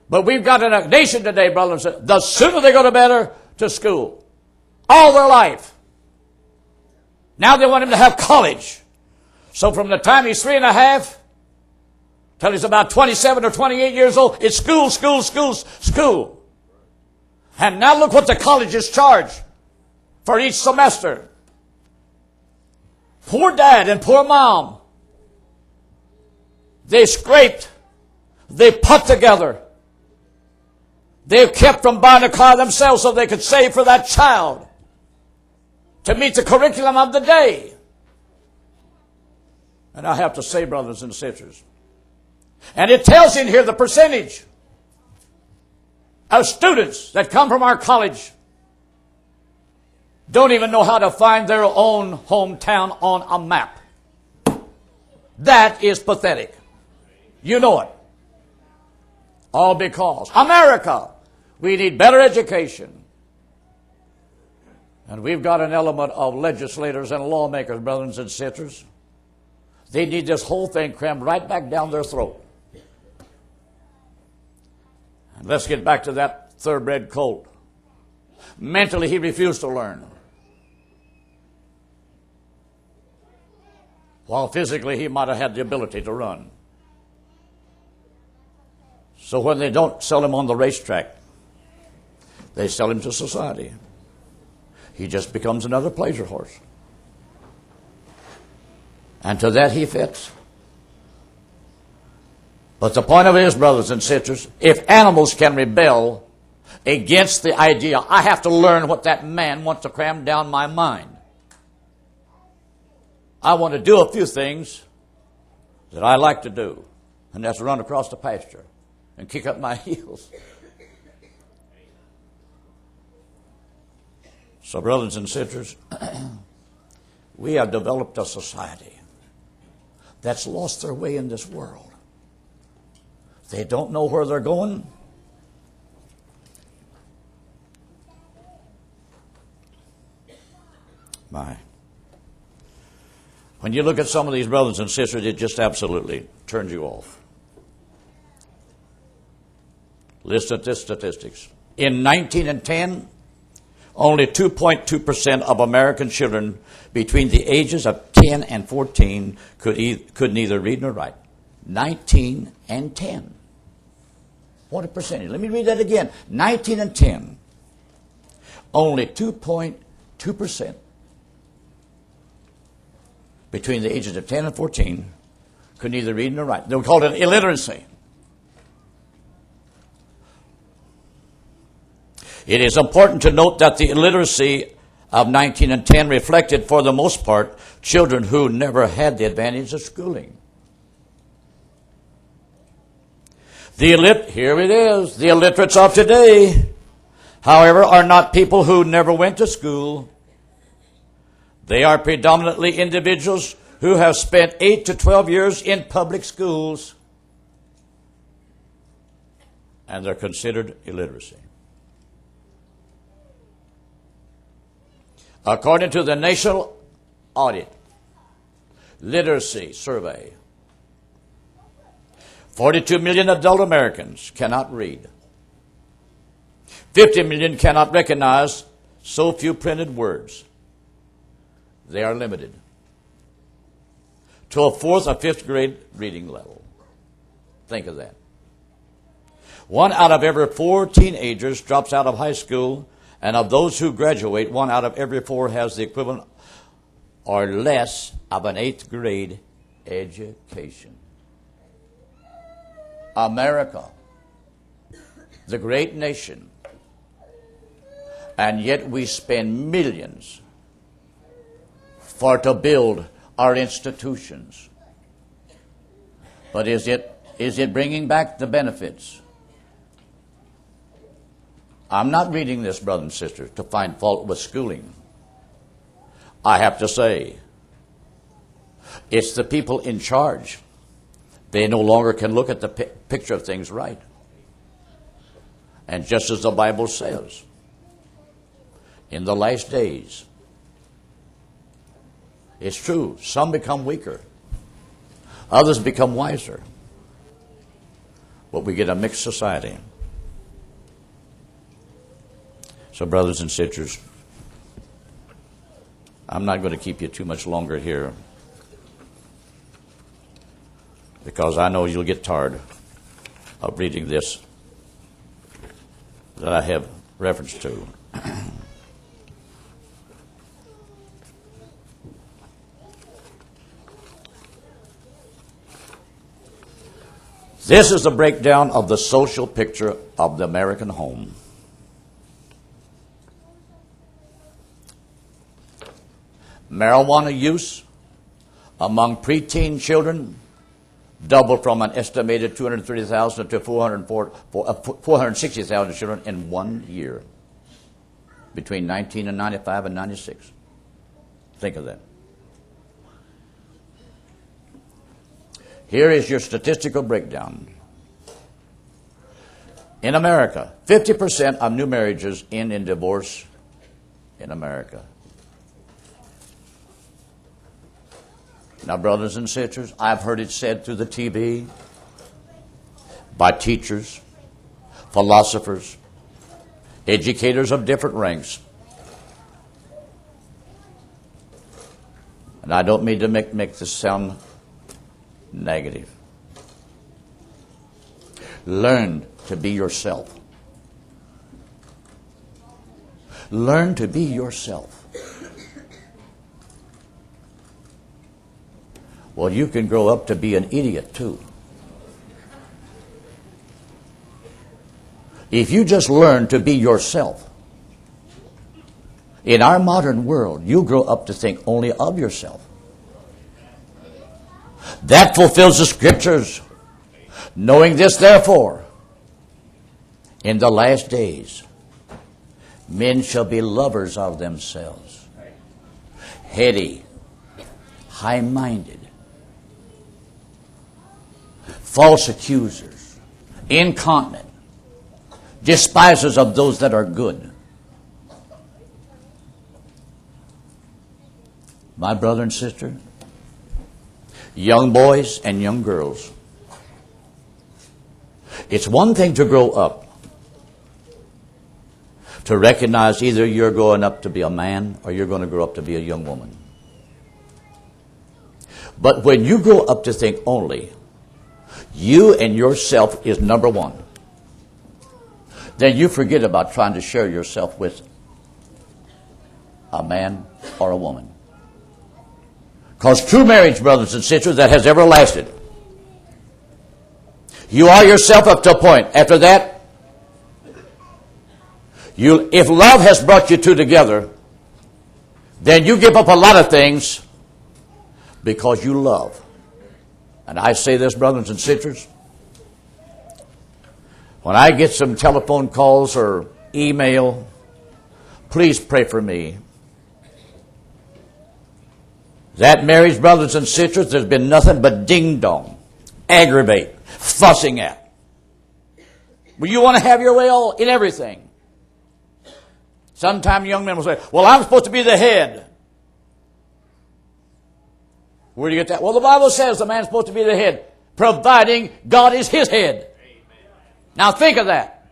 But we've got in a nation today, brothers, the sooner they go to school, all their life. Now they want him to have college. So from the time he's 3.5 till he's about 27 or 28 years old, it's school, school, school, school. And now look what the colleges charge for each semester. Poor dad and poor mom. They scraped. They put together. They've kept from buying a car themselves so they could save for that child to meet the curriculum of the day. And I have to say, brothers and sisters, and it tells in here the percentage of students that come from our college don't even know how to find their own hometown on a map. That is pathetic. You know it. All because America, we need better education. And we've got an element of legislators and lawmakers, brothers and sisters. They need this whole thing crammed right back down their throat. And let's get back to that thoroughbred colt. Mentally, he refused to learn. While physically, he might have had the ability to run. So when they don't sell him on the racetrack, they sell him to society. He just becomes another pleasure horse. And to that he fits. But the point of it is, brothers and sisters, if animals can rebel against the idea, I have to learn what that man wants to cram down my mind. I want to do a few things that I like to do, and that's run across the pasture and kick up my heels. So, brothers and sisters, we have developed a society that's lost their way in this world. They don't know where they're going. My. When you look at some of these brothers and sisters, it just absolutely turns you off. Listen to this statistics. In 1910, only 2.2% of American children between the ages of 10 and 14 could neither read nor write. 19 and 10. What a percentage. Let me read that again. 19 and 10. Only 2.2% between the ages of 10 and 14 could neither read nor write. They were called it illiteracy. It is important to note that the illiteracy of 19 and 10 reflected, for the most part, children who never had the advantage of schooling. Here it is. The illiterates of today, however, are not people who never went to school. They are predominantly individuals who have spent 8 to 12 years in public schools, and they're considered illiteracy. According to the National Audit Literacy Survey, 42 million adult Americans cannot read. 50 million cannot recognize so few printed words. They are limited to a fourth or fifth grade reading level. Think of that. 1 out of every 4 teenagers drops out of high school, and of those who graduate, 1 out of every 4 has the equivalent or less of an 8th grade education. America, the great nation, and yet we spend millions to build our institutions. But is it bringing back the benefits? I'm not reading this, brothers and sisters, to find fault with schooling. I have to say, it's the people in charge. They no longer can look at the picture of things right. And just as the Bible says, in the last days, it's true, some become weaker. Others become wiser. But we get a mixed society. So, brothers and sisters, I'm not going to keep you too much longer here, because I know you'll get tired of reading this that I have reference to. This is the breakdown of the social picture of the American home. Marijuana use among preteen children doubled from an estimated 230,000 to 460,000 children in 1 year, between 1995 and 96. Think of that. Here is your statistical breakdown. In America, 50% of new marriages end in divorce in America. Now, brothers and sisters, I've heard it said through the TV by teachers, philosophers, educators of different ranks. And I don't mean to make this sound negative. Learn to be yourself. Learn to be yourself. Well, you can grow up to be an idiot too. If you just learn to be yourself, in our modern world, you grow up to think only of yourself. That fulfills the scriptures. Knowing this, therefore, in the last days, men shall be lovers of themselves, heady, high-minded, false accusers, incontinent, despisers of those that are good. My brother and sister, young boys and young girls, it's one thing to grow up, to recognize either you're growing up to be a man or you're going to grow up to be a young woman. But when you grow up to think only you and yourself is number one, then you forget about trying to share yourself with a man or a woman. Because true marriage, brothers and sisters, that has ever lasted, you are yourself up to a point. After that, if love has brought you two together, then you give up a lot of things because you love. And I say this, brothers and sisters, when I get some telephone calls or email, please pray for me. That marriage, brothers and sisters, there's been nothing but ding-dong, aggravate, fussing at. Well, you want to have your way all in everything. Sometimes young men will say, well, I'm supposed to be the head. Where do you get that? Well, the Bible says the man's supposed to be the head, providing God is his head. Amen. Now think of that.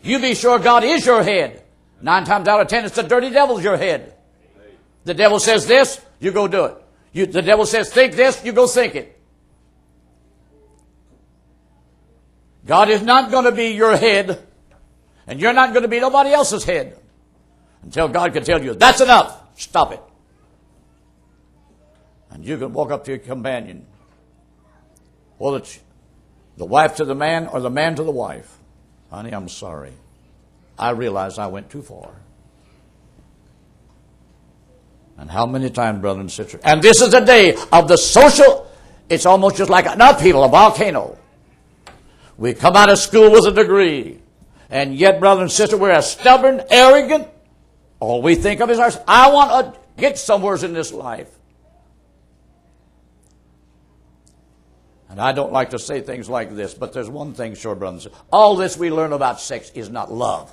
You be sure God is your head. 9 times out of 10, it's the dirty devil's your head. The devil says this, you go do it. The devil says think this, you go think it. God is not going to be your head, and you're not going to be nobody else's head until God can tell you, that's enough, stop it. And you can walk up to your companion, or the wife to the man, or the man to the wife. Honey, I'm sorry. I realize I went too far. And how many times, brother and sister? And this is the day of the social, it's almost just like an upheaval, a volcano. We come out of school with a degree. And yet, brother and sister, we're as stubborn, arrogant. All we think of is ourselves. I want to get somewhere in this life. And I don't like to say things like this, but there's one thing, sure, brother and sister. All this we learn about sex is not love.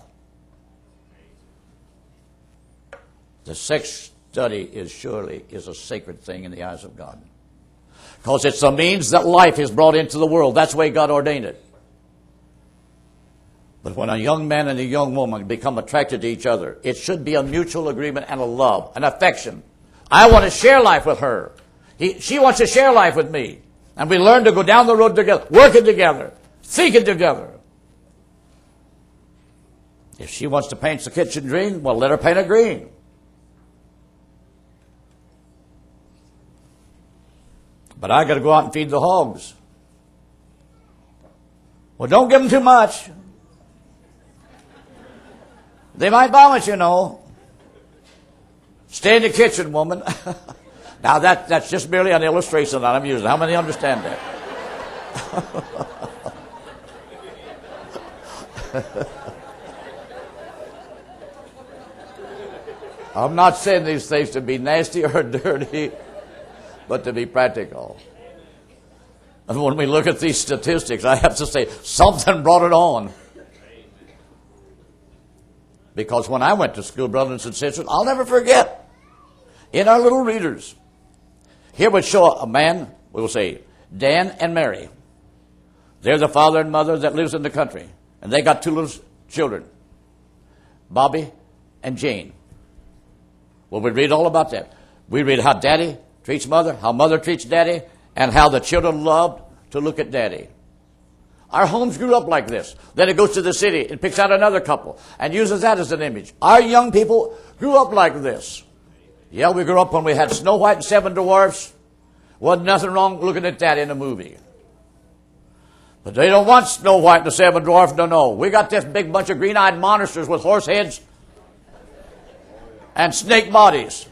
The sex study is a sacred thing in the eyes of God. Because it's the means that life is brought into the world. That's the way God ordained it. But when a young man and a young woman become attracted to each other, it should be a mutual agreement and a love, an affection. I want to share life with her. She wants to share life with me. And we learn to go down the road together, working together, thinking together. If she wants to paint the kitchen green, well, let her paint it green. But I got to go out and feed the hogs. Well, don't give them too much. They might vomit, you know. Stay in the kitchen, woman. Now, that's just merely an illustration that I'm using. How many understand that? I'm not saying these things to be nasty or dirty, but to be practical. And when we look at these statistics, I have to say, something brought it on. Because when I went to school, brothers and sisters, I'll never forget, in our little readers, here would show a man, we'll say, Dan and Mary. They're the father and mother that lives in the country. And they got 2 little children, Bobby and Jane. Well, we read all about that. We read how daddy treats mother, how mother treats daddy, and how the children loved to look at daddy. Our homes grew up like this. Then it goes to the city and picks out another couple and uses that as an image. Our young people grew up like this. Yeah, we grew up when we had Snow White and 7 Dwarfs. Wasn't nothing wrong looking at that in a movie. But they don't want Snow White and the 7 Dwarfs. No. We got this big bunch of green-eyed monsters with horse heads and snake bodies.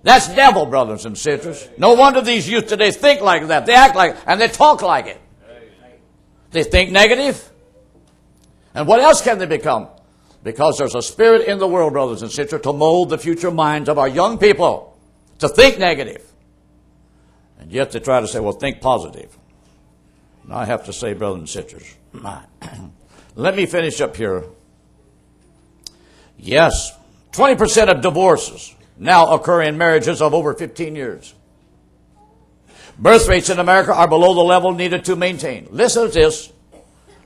That's devil, brothers and sisters. No wonder these youth today think like that. They act like it, and they talk like it. They think negative. And what else can they become? Because there's a spirit in the world, brothers and sisters, to mold the future minds of our young people to think negative. And yet they try to say, well, think positive. And I have to say, brothers and sisters, let me finish up here. Yes, 20% of divorces now occur in marriages of over 15 years. Birth rates in America are below the level needed to maintain. Listen to this.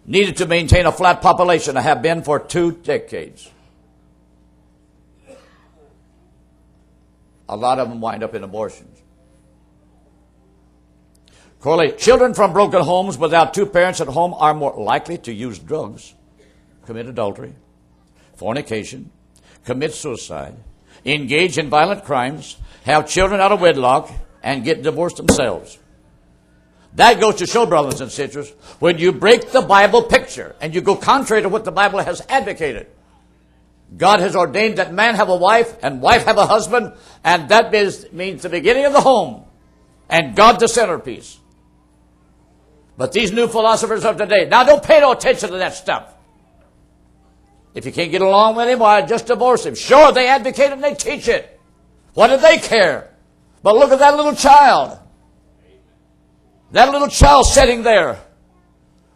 Needed to maintain a flat population and have been for 2 decades. A lot of them wind up in abortions. Correlate. Children from broken homes without 2 parents at home are more likely to use drugs, commit adultery, fornication, commit suicide, engage in violent crimes, have children out of wedlock, and get divorced themselves. That goes to show, brothers and sisters, when you break the Bible picture and you go contrary to what the Bible has advocated, God has ordained that man have a wife and wife have a husband, and that means the beginning of the home and God the centerpiece. But these new philosophers of today, now don't pay no attention to that stuff. If you can't get along with him, why, just divorce him. Sure, they advocate it and they teach it. What do they care? But look at that little child. That little child sitting there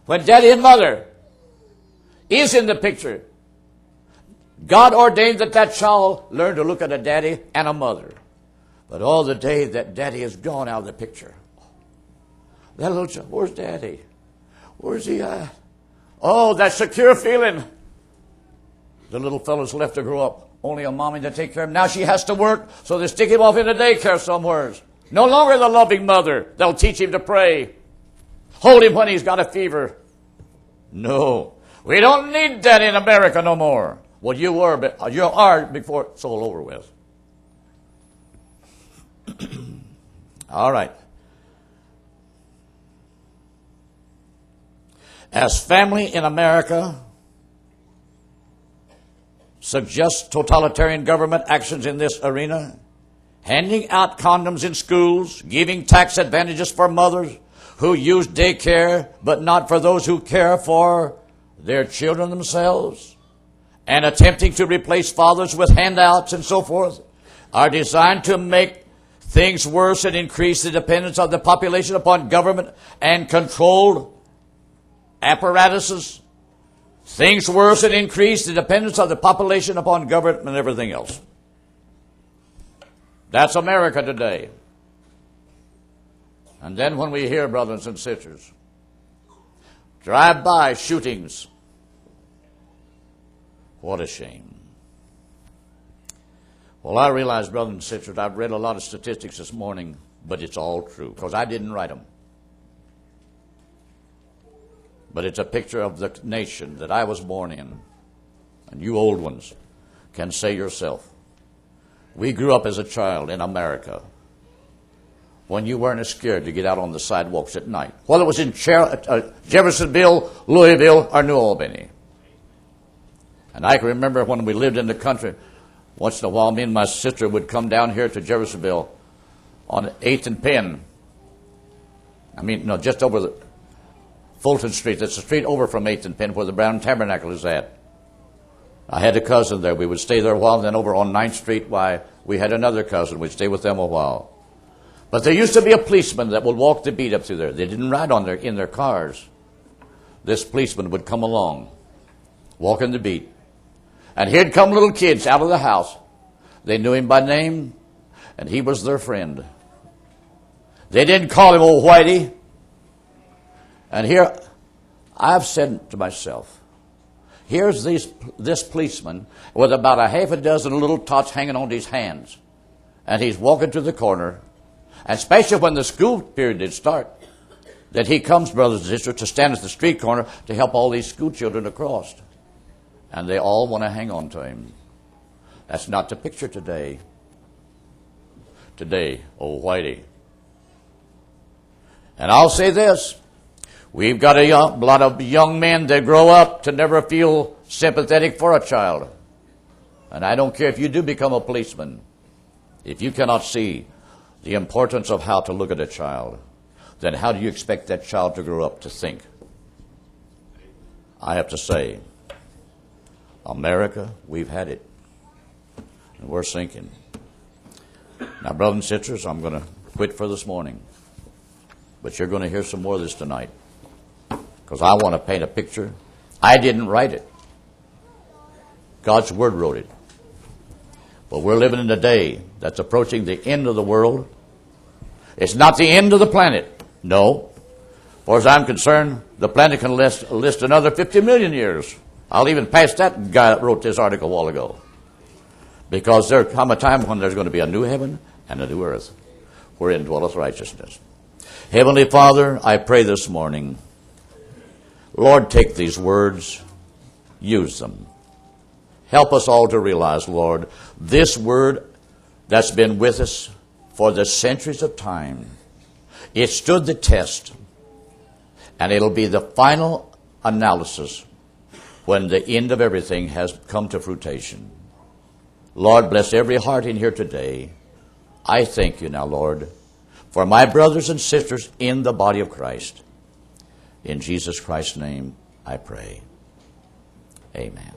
when daddy and mother is in the picture. God ordained that that child learn to look at a daddy and a mother. But all the day that daddy is gone out of the picture. That little child, where's daddy? Where's he at? Oh, that secure feeling. The little fellow's left to grow up. Only a mommy to take care of him. Now she has to work, so they stick him off in a daycare somewhere. No longer the loving mother. They'll teach him to pray. Hold him when he's got a fever. No. We don't need that in America no more. Well, you are before it's all over with. All right. As family in America suggests totalitarian government actions in this arena, handing out condoms in schools, giving tax advantages for mothers who use daycare, but not for those who care for their children themselves, and attempting to replace fathers with handouts and so forth, are designed to make things worse and increase the dependence of the population upon government and controlled apparatuses. Things worse and increase the dependence of the population upon government and everything else. That's America today. And then when we hear, brothers and sisters, drive-by shootings, what a shame. Well, I realize, brothers and sisters, I've read a lot of statistics this morning, but it's all true, because I didn't write them. But it's a picture of the nation that I was born in. And you old ones can say yourself, we grew up as a child in America when you weren't as scared to get out on the sidewalks at night, whether it was in Jeffersonville, Louisville, or New Albany. And I can remember when we lived in the country, once in a while me and my sister would come down here to Jeffersonville on 8th and Penn. Just over the Fulton Street. That's the street over from 8th and Penn where the Brown Tabernacle is at. I had a cousin there. We would stay there a while. Then over on 9th Street, we had another cousin. We'd stay with them a while. But there used to be a policeman that would walk the beat up through there. They didn't ride in their cars. This policeman would come along, walking the beat. And here'd come little kids out of the house. They knew him by name, and he was their friend. They didn't call him old Whitey. And here, I've said to myself, here's this policeman with about a half a dozen little tots hanging on his hands. And he's walking to the corner, and especially when the school period did start, that he comes, brothers and sisters, to stand at the street corner to help all these school children across. And they all want to hang on to him. That's not the picture today. Today, old Whitey. And I'll say this. We've got a lot of young men that grow up to never feel sympathetic for a child. And I don't care if you do become a policeman. If you cannot see the importance of how to look at a child, then how do you expect that child to grow up to think? I have to say, America, we've had it. And we're sinking. Now, brothers and sisters, I'm going to quit for this morning. But you're going to hear some more of this tonight. Because I want to paint a picture. I didn't write it. God's Word wrote it. But we're living in a day that's approaching the end of the world. It's not the end of the planet. No. As far as I'm concerned, the planet can last another 50 million years. I'll even pass that guy that wrote this article a while ago. Because there come a time when there's going to be a new heaven and a new earth wherein dwelleth righteousness. Heavenly Father, I pray this morning, Lord, take these words, use them. Help us all to realize, Lord, this word that's been with us for the centuries of time, it stood the test, and it'll be the final analysis when the end of everything has come to fruition. Lord, bless every heart in here today. I thank you now, Lord, for my brothers and sisters in the body of Christ. In Jesus Christ's name, I pray. Amen.